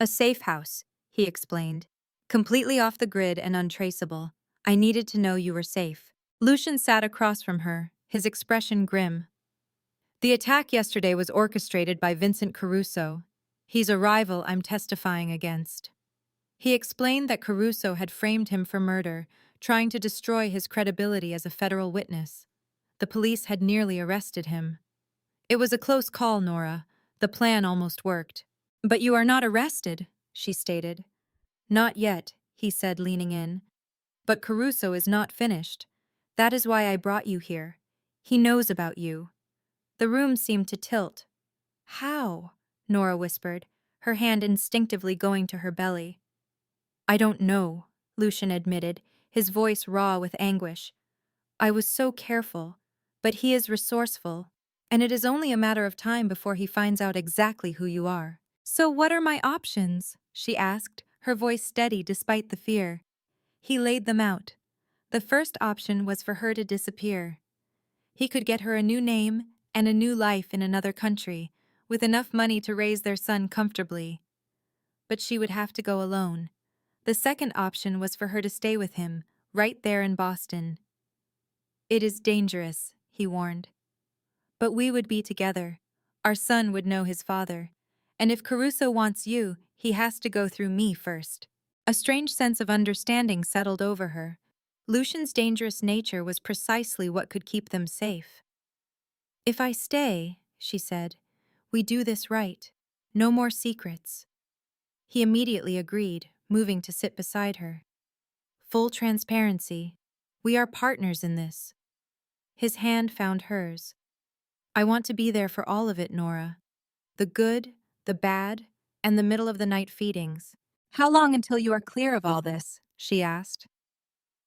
"A safe house," he explained. "Completely off the grid and untraceable. I needed to know you were safe." Lucian sat across from her, his expression grim. "The attack yesterday was orchestrated by Vincent Caruso. He's a rival I'm testifying against." He explained that Caruso had framed him for murder, trying to destroy his credibility as a federal witness. The police had nearly arrested him. "It was a close call, Nora. The plan almost worked." "But you are not arrested," she stated. "Not yet," he said, leaning in. "But Caruso is not finished. That is why I brought you here. He knows about you." The room seemed to tilt. "How?" Nora whispered, her hand instinctively going to her belly. "I don't know," Lucian admitted, his voice raw with anguish. "I was so careful, but he is resourceful, and it is only a matter of time before he finds out exactly who you are." "So what are my options?" she asked, her voice steady despite the fear. He laid them out. The first option was for her to disappear. He could get her a new name and a new life in another country, with enough money to raise their son comfortably. But she would have to go alone. The second option was for her to stay with him, right there in Boston. "It is dangerous," he warned. "But we would be together. Our son would know his father. And if Caruso wants you, he has to go through me first." A strange sense of understanding settled over her. Lucian's dangerous nature was precisely what could keep them safe. "If I stay," she said, "we do this right. No more secrets." He immediately agreed, moving to sit beside her. "Full transparency. We are partners in this." His hand found hers. "I want to be there for all of it, Nora. The good, the bad, and the middle of the night feedings." "How long until you are clear of all this?" she asked.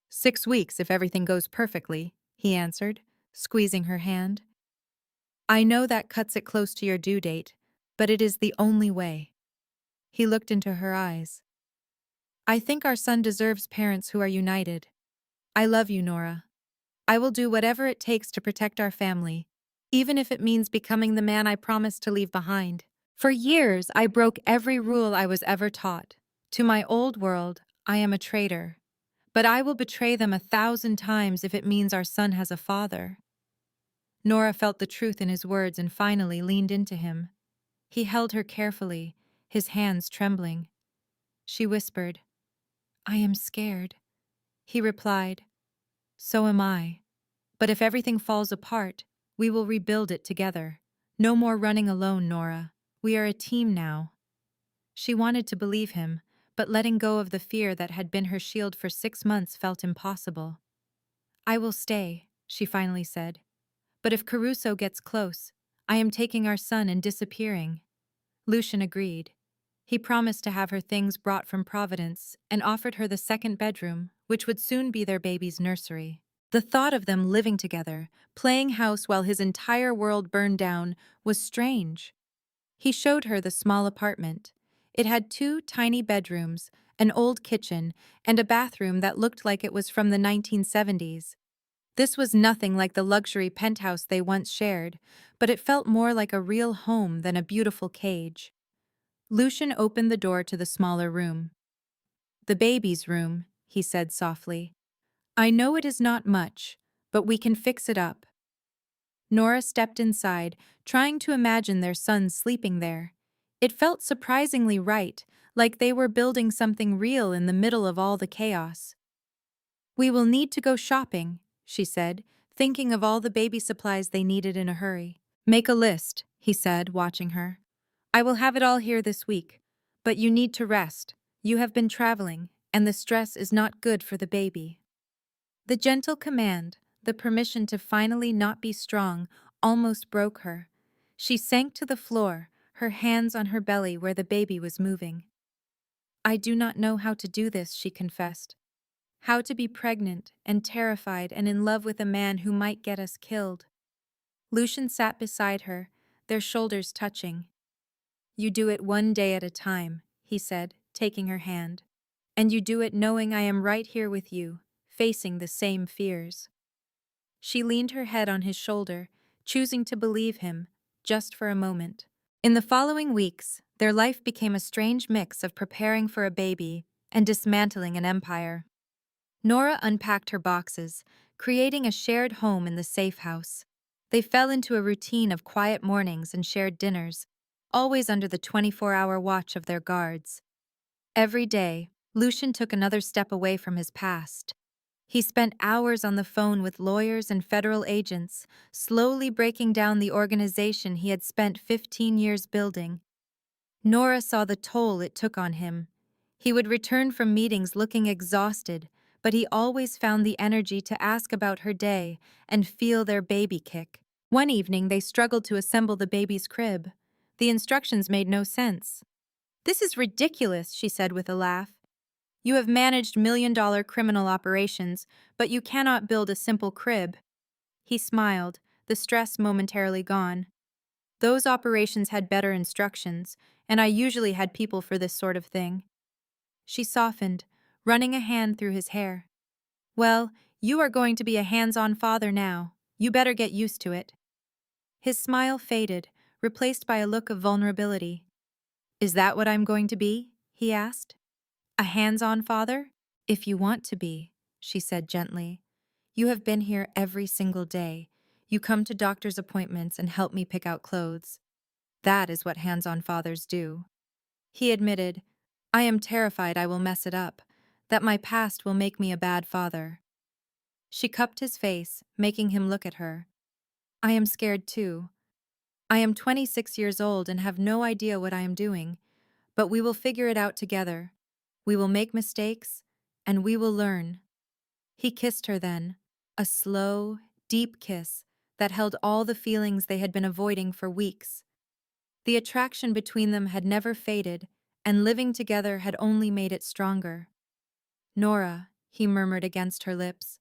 6 weeks if everything goes perfectly, he answered, squeezing her hand. "I know that cuts it close to your due date, but it is the only way." He looked into her eyes. "I think our son deserves parents who are united. I love you, Nora." I will do whatever it takes to protect our family, even if it means becoming the man I promised to leave behind. For years, I broke every rule I was ever taught. To my old world, I am a traitor. But I will betray them 1,000 times if it means our son has a father. Nora felt the truth in his words and finally leaned into him. He held her carefully, his hands trembling. She whispered, "I am scared." He replied, "So am I. But if everything falls apart, we will rebuild it together. No more running alone, Nora. We are a team now." She wanted to believe him, but letting go of the fear that had been her shield for 6 months felt impossible. "I will stay," she finally said. "But if Caruso gets close, I am taking our son and disappearing." Lucian agreed. He promised to have her things brought from Providence and offered her the second bedroom, which would soon be their baby's nursery. The thought of them living together, playing house while his entire world burned down, was strange. He showed her the small apartment. It had 2 tiny bedrooms, an old kitchen, and a bathroom that looked like it was from the 1970s. This was nothing like the luxury penthouse they once shared, but it felt more like a real home than a beautiful cage. Lucian opened the door to the smaller room. "The baby's room," he said softly. "I know it is not much, but we can fix it up." Nora stepped inside, trying to imagine their son sleeping there. It felt surprisingly right, like they were building something real in the middle of all the chaos. "We will need to go shopping," she said, thinking of all the baby supplies they needed in a hurry. "Make a list," he said, watching her. "I will have it all here this week. But you need to rest. You have been traveling, and the stress is not good for the baby." The gentle command, the permission to finally not be strong, almost broke her. She sank to the floor, her hands on her belly where the baby was moving. "I do not know how to do this," she confessed. "How to be pregnant and terrified and in love with a man who might get us killed." Lucian sat beside her, their shoulders touching. "You do it one day at a time," he said, taking her hand. "And you do it knowing I am right here with you, facing the same fears." She leaned her head on his shoulder, choosing to believe him, just for a moment. In the following weeks, their life became a strange mix of preparing for a baby and dismantling an empire. Nora unpacked her boxes, creating a shared home in the safe house. They fell into a routine of quiet mornings and shared dinners, always under the 24-hour watch of their guards. Every day, Lucian took another step away from his past. He spent hours on the phone with lawyers and federal agents, slowly breaking down the organization he had spent 15 years building. Nora saw the toll it took on him. He would return from meetings looking exhausted, but he always found the energy to ask about her day and feel their baby kick. One evening, they struggled to assemble the baby's crib. The instructions made no sense. "This is ridiculous," she said with a laugh. "You have managed million-dollar criminal operations, but you cannot build a simple crib." He smiled, the stress momentarily gone. "Those operations had better instructions, and I usually had people for this sort of thing." She softened, running a hand through his hair. "Well, you are going to be a hands-on father now. You better get used to it." His smile faded, replaced by a look of vulnerability. "Is that what I'm going to be?" he asked. "A hands-on father?" "If you want to be," she said gently. "You have been here every single day. You come to doctor's appointments and help me pick out clothes. That is what hands-on fathers do." He admitted, "I am terrified I will mess it up, that my past will make me a bad father." She cupped his face, making him look at her. "I am scared too. I am 26 years old and have no idea what I am doing, but we will figure it out together. We will make mistakes, and we will learn." He kissed her then, a slow, deep kiss that held all the feelings they had been avoiding for weeks. The attraction between them had never faded, and living together had only made it stronger. "Nora," he murmured against her lips.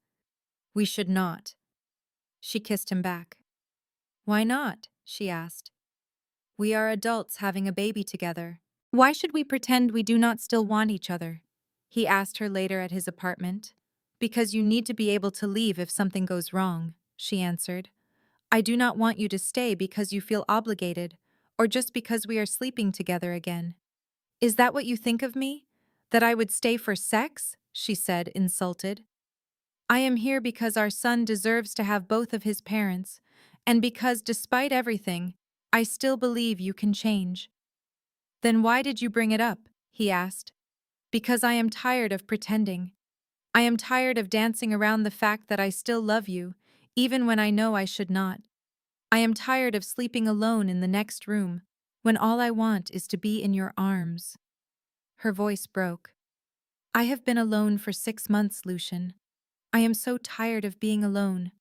"We should not." She kissed him back. "Why not?" she asked. "We are adults having a baby together. Why should we pretend we do not still want each other?" He asked her later at his apartment. Because you need to be able to leave if something goes wrong, she answered. I do not want you to stay because you feel obligated, or just because we are sleeping together again. Is that what you think of me? That I would stay for sex? She said, insulted. I am here because our son deserves to have both of his parents, and because, despite everything, I still believe you can change. Then why did you bring it up? He asked. Because I am tired of pretending. I am tired of dancing around the fact that I still love you, even when I know I should not. I am tired of sleeping alone in the next room, when all I want is to be in your arms. Her voice broke. I have been alone for 6 months, Lucian. I am so tired of being alone.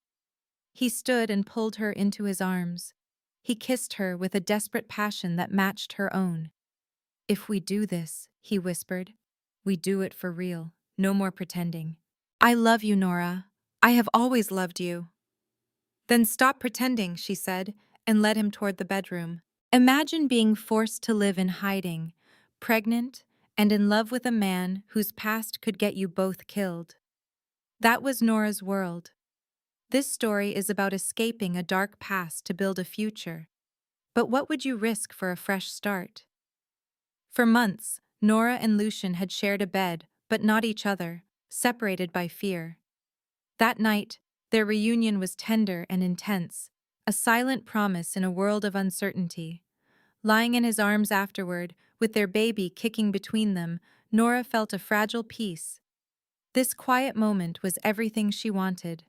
He stood and pulled her into his arms. He kissed her with a desperate passion that matched her own. If we do this, he whispered, we do it for real. No more pretending. I love you, Nora. I have always loved you. Then stop pretending, she said, and led him toward the bedroom. Imagine being forced to live in hiding, pregnant, and in love with a man whose past could get you both killed. That was Nora's world. This story is about escaping a dark past to build a future. But what would you risk for a fresh start? For months, Nora and Lucian had shared a bed, but not each other, separated by fear. That night, their reunion was tender and intense, a silent promise in a world of uncertainty. Lying in his arms afterward, with their baby kicking between them, Nora felt a fragile peace. This quiet moment was everything she wanted.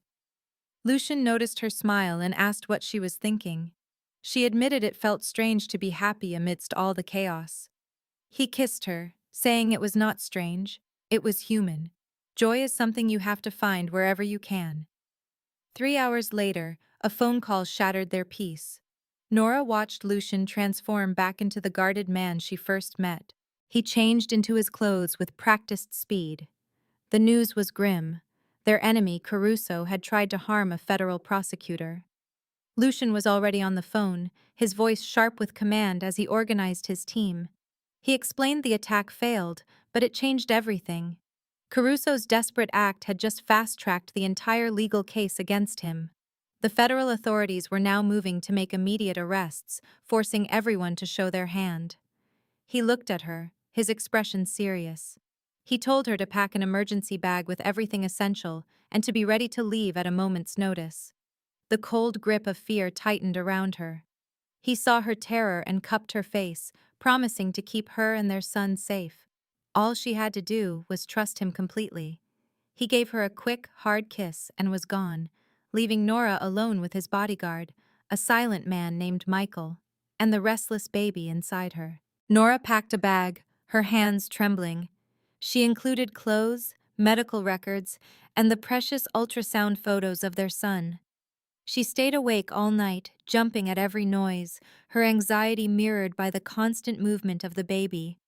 Lucian noticed her smile and asked what she was thinking. She admitted it felt strange to be happy amidst all the chaos. He kissed her, saying it was not strange, it was human. Joy is something you have to find wherever you can. 3 hours later, a phone call shattered their peace. Nora watched Lucian transform back into the guarded man she first met. He changed into his clothes with practiced speed. The news was grim. Their enemy, Caruso, had tried to harm a federal prosecutor. Lucian was already on the phone, his voice sharp with command as he organized his team. He explained the attack failed, but it changed everything. Caruso's desperate act had just fast-tracked the entire legal case against him. The federal authorities were now moving to make immediate arrests, forcing everyone to show their hand. He looked at her, his expression serious. He told her to pack an emergency bag with everything essential and to be ready to leave at a moment's notice. The cold grip of fear tightened around her. He saw her terror and cupped her face, promising to keep her and their son safe. All she had to do was trust him completely. He gave her a quick, hard kiss and was gone, leaving Nora alone with his bodyguard, a silent man named Michael, and the restless baby inside her. Nora packed a bag, her hands trembling. She included clothes, medical records, and the precious ultrasound photos of their son. She stayed awake all night, jumping at every noise, her anxiety mirrored by the constant movement of the baby.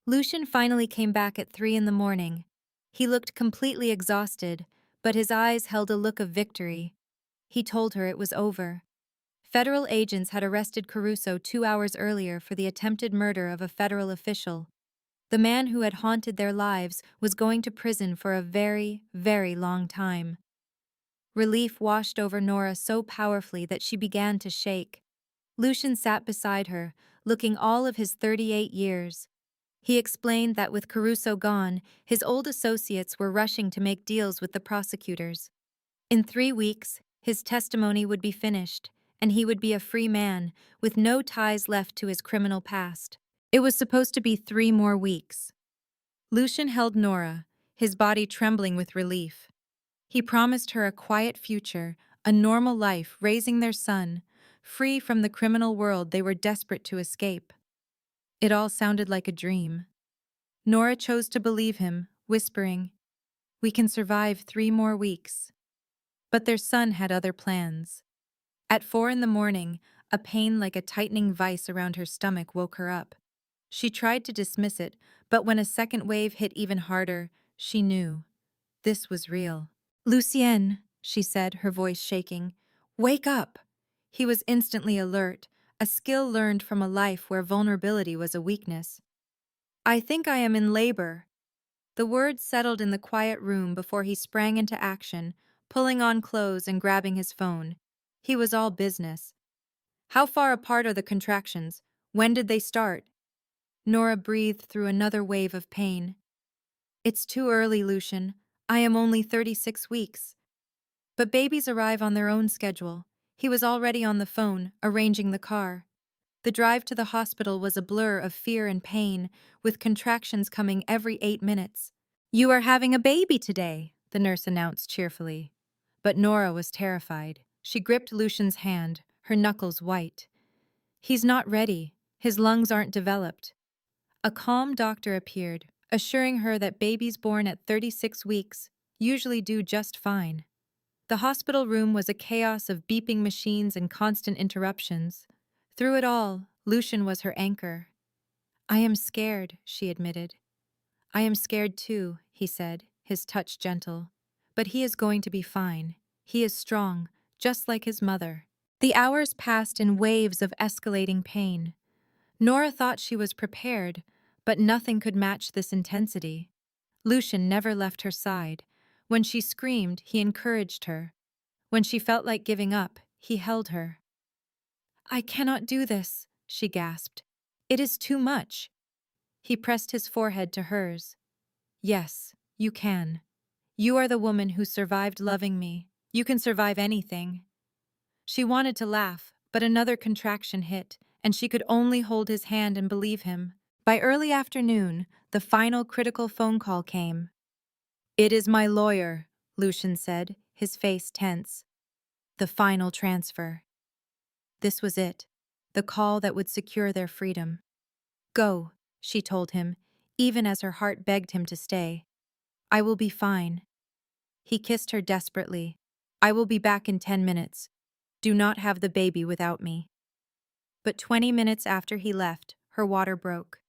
Lucian finally came back at 3 in the morning. He looked completely exhausted, but his eyes held a look of victory. He told her it was over. Federal agents had arrested Caruso 2 hours earlier for the attempted murder of a federal official. The man who had haunted their lives was going to prison for a very, very long time. Relief washed over Nora so powerfully that she began to shake. Lucian sat beside her, looking all of his 38 years. He explained that with Caruso gone, his old associates were rushing to make deals with the prosecutors. In 3 weeks, his testimony would be finished, and he would be a free man, with no ties left to his criminal past. It was supposed to be 3 more weeks. Lucian held Nora, his body trembling with relief. He promised her a quiet future, a normal life raising their son, free from the criminal world they were desperate to escape. It all sounded like a dream. Nora chose to believe him, whispering, "We can survive 3 more weeks." But their son had other plans. At 4 in the morning, a pain like a tightening vice around her stomach woke her up. She tried to dismiss it, but when a second wave hit even harder, she knew. This was real. "Lucienne," she said, her voice shaking, "wake up." He was instantly alert, a skill learned from a life where vulnerability was a weakness. "I think I am in labor." The words settled in the quiet room before he sprang into action, pulling on clothes and grabbing his phone. He was all business. How far apart are the contractions? When did they start? Nora breathed through another wave of pain. It's too early, Lucian. I am only 36 weeks. But babies arrive on their own schedule. He was already on the phone, arranging the car. The drive to the hospital was a blur of fear and pain, with contractions coming every 8 minutes. "You are having a baby today," the nurse announced cheerfully. But Nora was terrified. She gripped Lucian's hand, her knuckles white. "He's not ready. His lungs aren't developed." A calm doctor appeared, assuring her that babies born at 36 weeks usually do just fine. The hospital room was a chaos of beeping machines and constant interruptions. Through it all, Lucian was her anchor. "I am scared," she admitted. "I am scared too," he said, his touch gentle. "But he is going to be fine. He is strong, just like his mother." The hours passed in waves of escalating pain. Nora thought she was prepared, but nothing could match this intensity. Lucian never left her side. When she screamed, he encouraged her. When she felt like giving up, he held her. "I cannot do this," she gasped. "It is too much." He pressed his forehead to hers. "Yes, you can. You are the woman who survived loving me. You can survive anything." She wanted to laugh, but another contraction hit, and she could only hold his hand and believe him. By early afternoon, the final critical phone call came. "It is my lawyer," Lucian said, his face tense. The final transfer. This was it, the call that would secure their freedom. "Go," she told him, even as her heart begged him to stay. "I will be fine." He kissed her desperately. "I will be back in 10 minutes. Do not have the baby without me." But 20 minutes after he left, her water broke.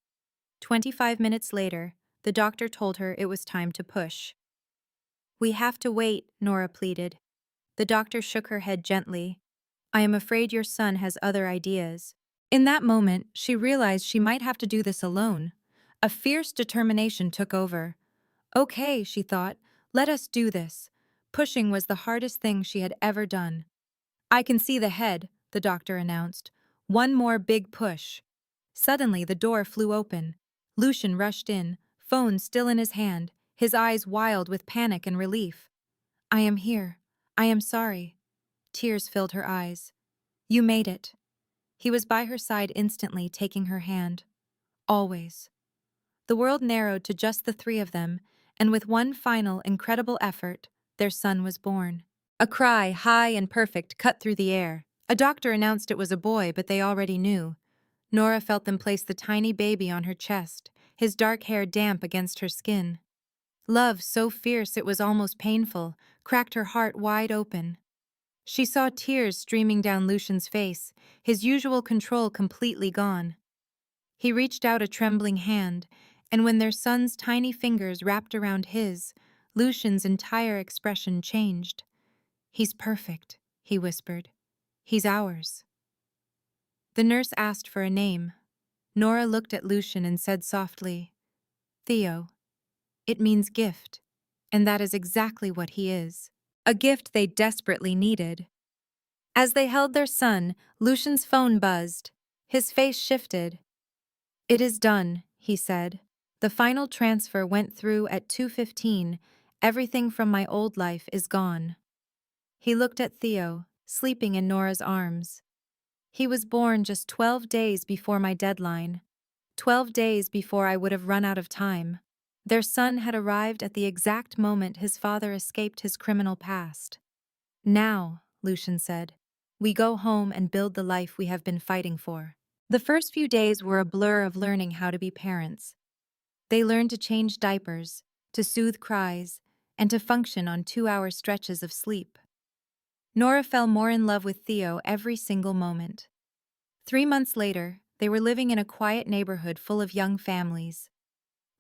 25 minutes later, the doctor told her it was time to push. "We have to wait," Nora pleaded. The doctor shook her head gently. "I am afraid your son has other ideas." In that moment, she realized she might have to do this alone. A fierce determination took over. "Okay," she thought, "let us do this." Pushing was the hardest thing she had ever done. "I can see the head," the doctor announced. "One more big push." Suddenly, the door flew open. Lucian rushed in, phone still in his hand, his eyes wild with panic and relief. "I am here. I am sorry." Tears filled her eyes. "You made it." He was by her side instantly, taking her hand. Always. The world narrowed to just the three of them, and with one final, incredible effort, their son was born. A cry, high and perfect, cut through the air. A doctor announced it was a boy, but they already knew. Nora felt them place the tiny baby on her chest, his dark hair damp against her skin. Love, so fierce it was almost painful, cracked her heart wide open. She saw tears streaming down Lucian's face, his usual control completely gone. He reached out a trembling hand, and when their son's tiny fingers wrapped around his, Lucian's entire expression changed. "He's perfect," he whispered. "He's ours." The nurse asked for a name. Nora looked at Lucian and said softly, "Theo. It means gift, and that is exactly what he is. A gift they desperately needed." As they held their son, Lucian's phone buzzed. His face shifted. "It is done," he said. "The final transfer went through at 2:15. Everything from my old life is gone." He looked at Theo, sleeping in Nora's arms. "He was born just 12 days before my deadline. 12 days before I would have run out of time." Their son had arrived at the exact moment his father escaped his criminal past. "Now," Lucian said, "we go home and build the life we have been fighting for." The first few days were a blur of learning how to be parents. They learned to change diapers, to soothe cries, and to function on 2-hour stretches of sleep. Nora fell more in love with Theo every single moment. 3 months later, they were living in a quiet neighborhood full of young families.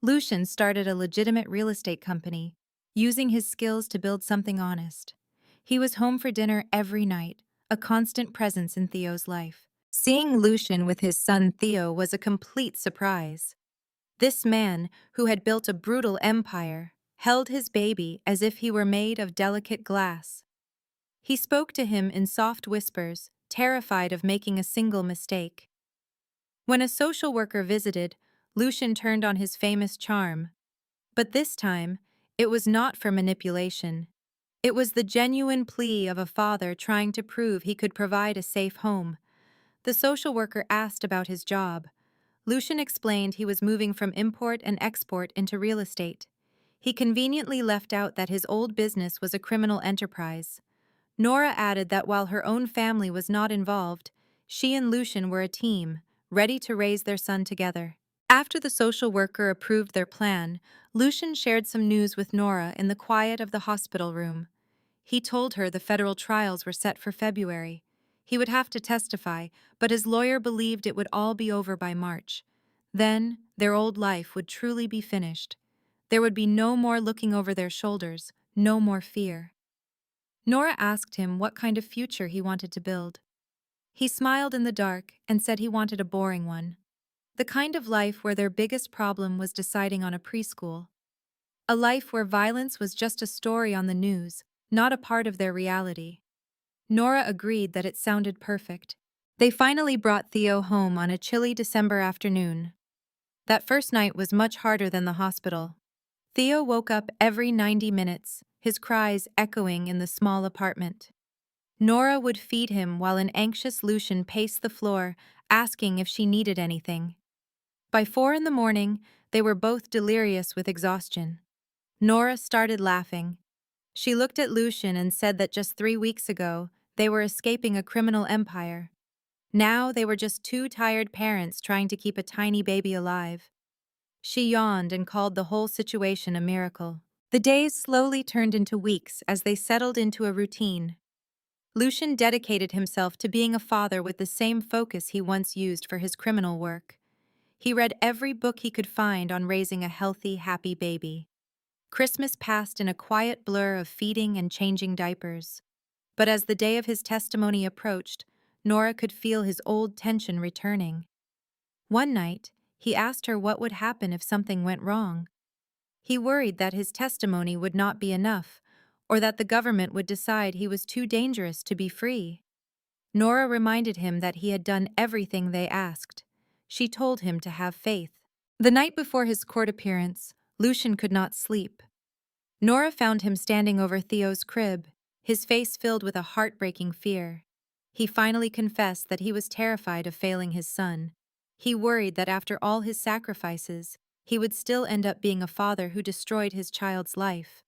Lucian started a legitimate real estate company, using his skills to build something honest. He was home for dinner every night, a constant presence in Theo's life. Seeing Lucian with his son Theo was a complete surprise. This man, who had built a brutal empire, held his baby as if he were made of delicate glass. He spoke to him in soft whispers, terrified of making a single mistake. When a social worker visited, Lucian turned on his famous charm. But this time, it was not for manipulation. It was the genuine plea of a father trying to prove he could provide a safe home. The social worker asked about his job. Lucian explained he was moving from import and export into real estate. He conveniently left out that his old business was a criminal enterprise. Nora added that while her own family was not involved, she and Lucian were a team, ready to raise their son together. After the social worker approved their plan, Lucian shared some news with Nora in the quiet of the hospital room. He told her the federal trials were set for February. He would have to testify, but his lawyer believed it would all be over by March. Then, their old life would truly be finished. There would be no more looking over their shoulders, no more fear. Nora asked him what kind of future he wanted to build. He smiled in the dark and said he wanted a boring one. The kind of life where their biggest problem was deciding on a preschool. A life where violence was just a story on the news, not a part of their reality. Nora agreed that it sounded perfect. They finally brought Theo home on a chilly December afternoon. That first night was much harder than the hospital. Theo woke up every 90 minutes, his cries echoing in the small apartment. Nora would feed him while an anxious Lucian paced the floor, asking if she needed anything. By 4 in the morning, they were both delirious with exhaustion. Nora started laughing. She looked at Lucian and said that just 3 weeks ago, they were escaping a criminal empire. Now they were just two tired parents trying to keep a tiny baby alive. She yawned and called the whole situation a miracle. The days slowly turned into weeks as they settled into a routine. Lucian dedicated himself to being a father with the same focus he once used for his criminal work. He read every book he could find on raising a healthy, happy baby. Christmas passed in a quiet blur of feeding and changing diapers. But as the day of his testimony approached, Nora could feel his old tension returning. One night, he asked her what would happen if something went wrong. He worried that his testimony would not be enough, or that the government would decide he was too dangerous to be free. Nora reminded him that he had done everything they asked. She told him to have faith. The night before his court appearance, Lucian could not sleep. Nora found him standing over Theo's crib, his face filled with a heartbreaking fear. He finally confessed that he was terrified of failing his son. He worried that after all his sacrifices, he would still end up being a father who destroyed his child's life.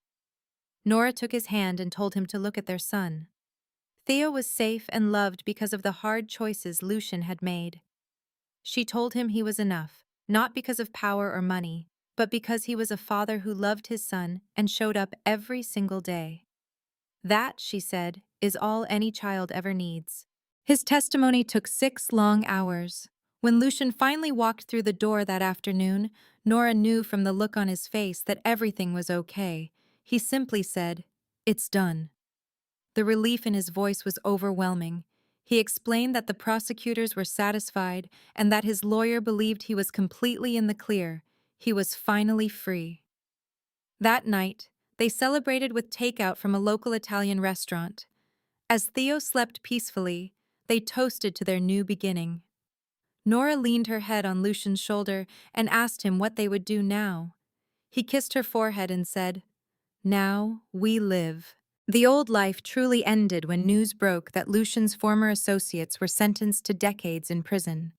Nora took his hand and told him to look at their son. Theo was safe and loved because of the hard choices Lucian had made. She told him he was enough, not because of power or money, but because he was a father who loved his son and showed up every single day. That, she said, is all any child ever needs. His testimony took 6 long hours. When Lucian finally walked through the door that afternoon, Nora knew from the look on his face that everything was okay. He simply said, "It's done." The relief in his voice was overwhelming. He explained that the prosecutors were satisfied and that his lawyer believed he was completely in the clear. He was finally free. That night, they celebrated with takeout from a local Italian restaurant. As Theo slept peacefully, they toasted to their new beginning. Nora leaned her head on Lucian's shoulder and asked him what they would do now. He kissed her forehead and said, "Now we live." The old life truly ended when news broke that Lucian's former associates were sentenced to decades in prison.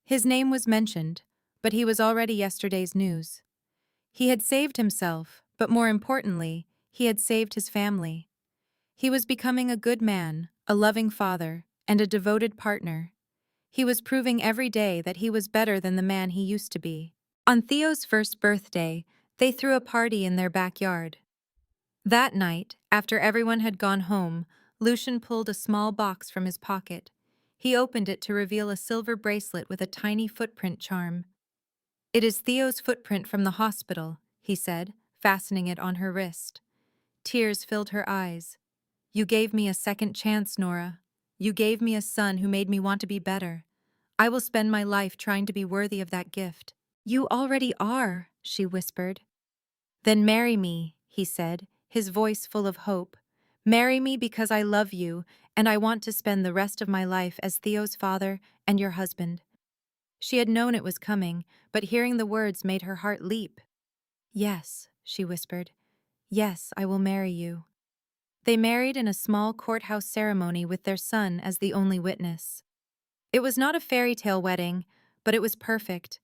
His name was mentioned, but he was already yesterday's news. He had saved himself, but more importantly, he had saved his family. He was becoming a good man, a loving father, and a devoted partner. He was proving every day that he was better than the man he used to be. On Theo's first birthday, they threw a party in their backyard. That night, after everyone had gone home, Lucian pulled a small box from his pocket. He opened it to reveal a silver bracelet with a tiny footprint charm. "It is Theo's footprint from the hospital," he said, fastening it on her wrist. Tears filled her eyes. "You gave me a second chance, Nora. You gave me a son who made me want to be better. I will spend my life trying to be worthy of that gift." You already are, she whispered. Then marry me, he said, his voice full of hope. Marry me because I love you, and I want to spend the rest of my life as Theo's father and your husband. She had known it was coming, but hearing the words made her heart leap. Yes, she whispered. Yes, I will marry you. They married in a small courthouse ceremony with their son as the only witness. It was not a fairy tale wedding, but it was perfect.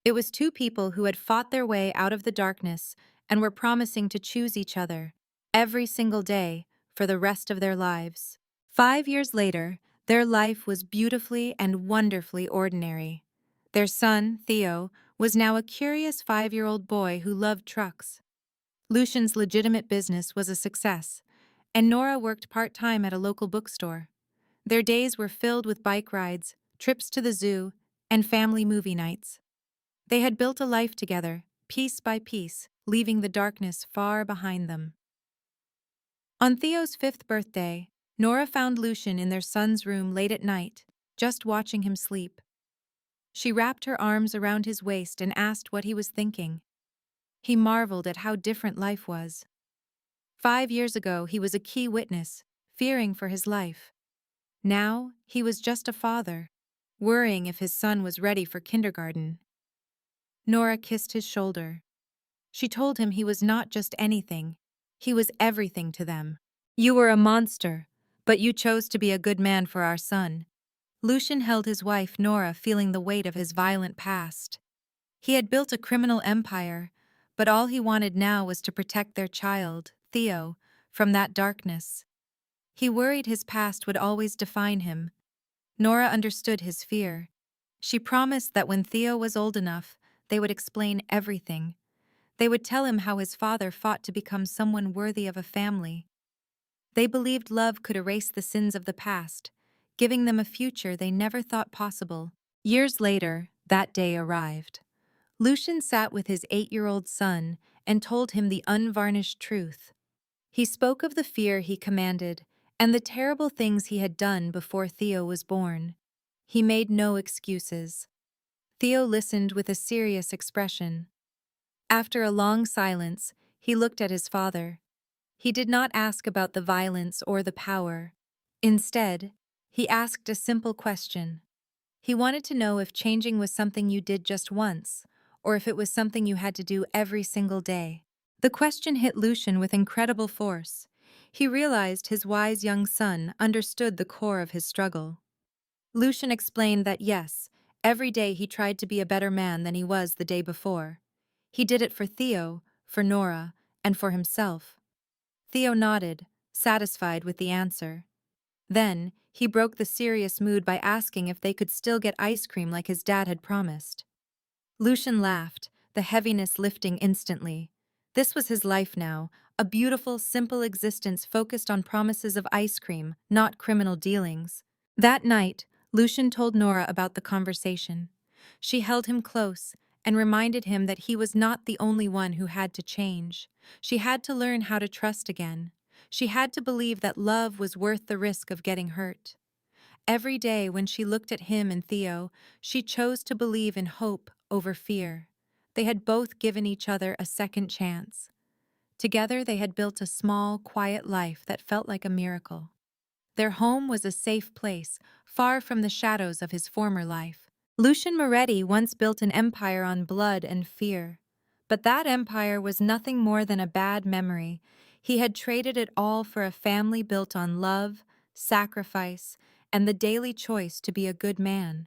It was two people who had fought their way out of the darkness and were promising to choose each other every single day for the rest of their lives. 5 years later, their life was beautifully and wonderfully ordinary. Their son, Theo, was now a curious 5-year-old boy who loved trucks. Lucian's legitimate business was a success, and Nora worked part-time at a local bookstore. Their days were filled with bike rides, trips to the zoo, and family movie nights. They had built a life together, piece by piece, leaving the darkness far behind them. On Theo's 5th birthday, Nora found Lucian in their son's room late at night, just watching him sleep. She wrapped her arms around his waist and asked what he was thinking. He marveled at how different life was. 5 years ago, he was a key witness, fearing for his life. Now, he was just a father, worrying if his son was ready for kindergarten. Nora kissed his shoulder. She told him he was not just anything, he was everything to them. You were a monster, but you chose to be a good man for our son. Lucian held his wife Nora, feeling the weight of his violent past. He had built a criminal empire, but all he wanted now was to protect their child, Theo, from that darkness. He worried his past would always define him. Nora understood his fear. She promised that when Theo was old enough, they would explain everything. They would tell him how his father fought to become someone worthy of a family. They believed love could erase the sins of the past, giving them a future they never thought possible. Years later, that day arrived. Lucian sat with his 8-year-old son and told him the unvarnished truth. He spoke of the fear he commanded and the terrible things he had done before Theo was born. He made no excuses. Theo listened with a serious expression. After a long silence, he looked at his father. He did not ask about the violence or the power. Instead, he asked a simple question. He wanted to know if changing was something you did just once, or if it was something you had to do every single day. The question hit Lucian with incredible force. He realized his wise young son understood the core of his struggle. Lucian explained that yes, every day he tried to be a better man than he was the day before. He did it for Theo, for Nora, and for himself. Theo nodded, satisfied with the answer. Then, he broke the serious mood by asking if they could still get ice cream like his dad had promised. Lucian laughed, the heaviness lifting instantly. This was his life now, a beautiful, simple existence focused on promises of ice cream, not criminal dealings. That night, Lucian told Nora about the conversation. She held him close and reminded him that he was not the only one who had to change. She had to learn how to trust again. She had to believe that love was worth the risk of getting hurt. Every day when she looked at him and Theo, she chose to believe in hope over fear. They had both given each other a second chance. Together they had built a small, quiet life that felt like a miracle. Their home was a safe place, far from the shadows of his former life. Lucian Moretti once built an empire on blood and fear. But that empire was nothing more than a bad memory. He had traded it all for a family built on love, sacrifice, and the daily choice to be a good man.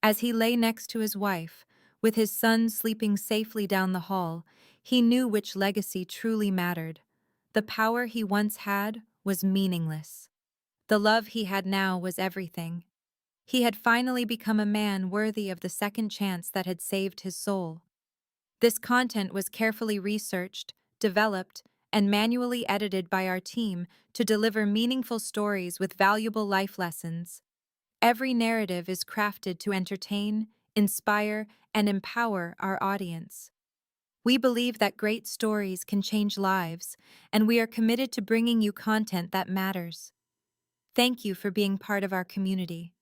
As he lay next to his wife, with his son sleeping safely down the hall, he knew which legacy truly mattered. The power he once had was meaningless. The love he had now was everything. He had finally become a man worthy of the second chance that had saved his soul. This content was carefully researched, developed, and manually edited by our team to deliver meaningful stories with valuable life lessons. Every narrative is crafted to entertain, inspire, and empower our audience. We believe that great stories can change lives, and we are committed to bringing you content that matters. Thank you for being part of our community.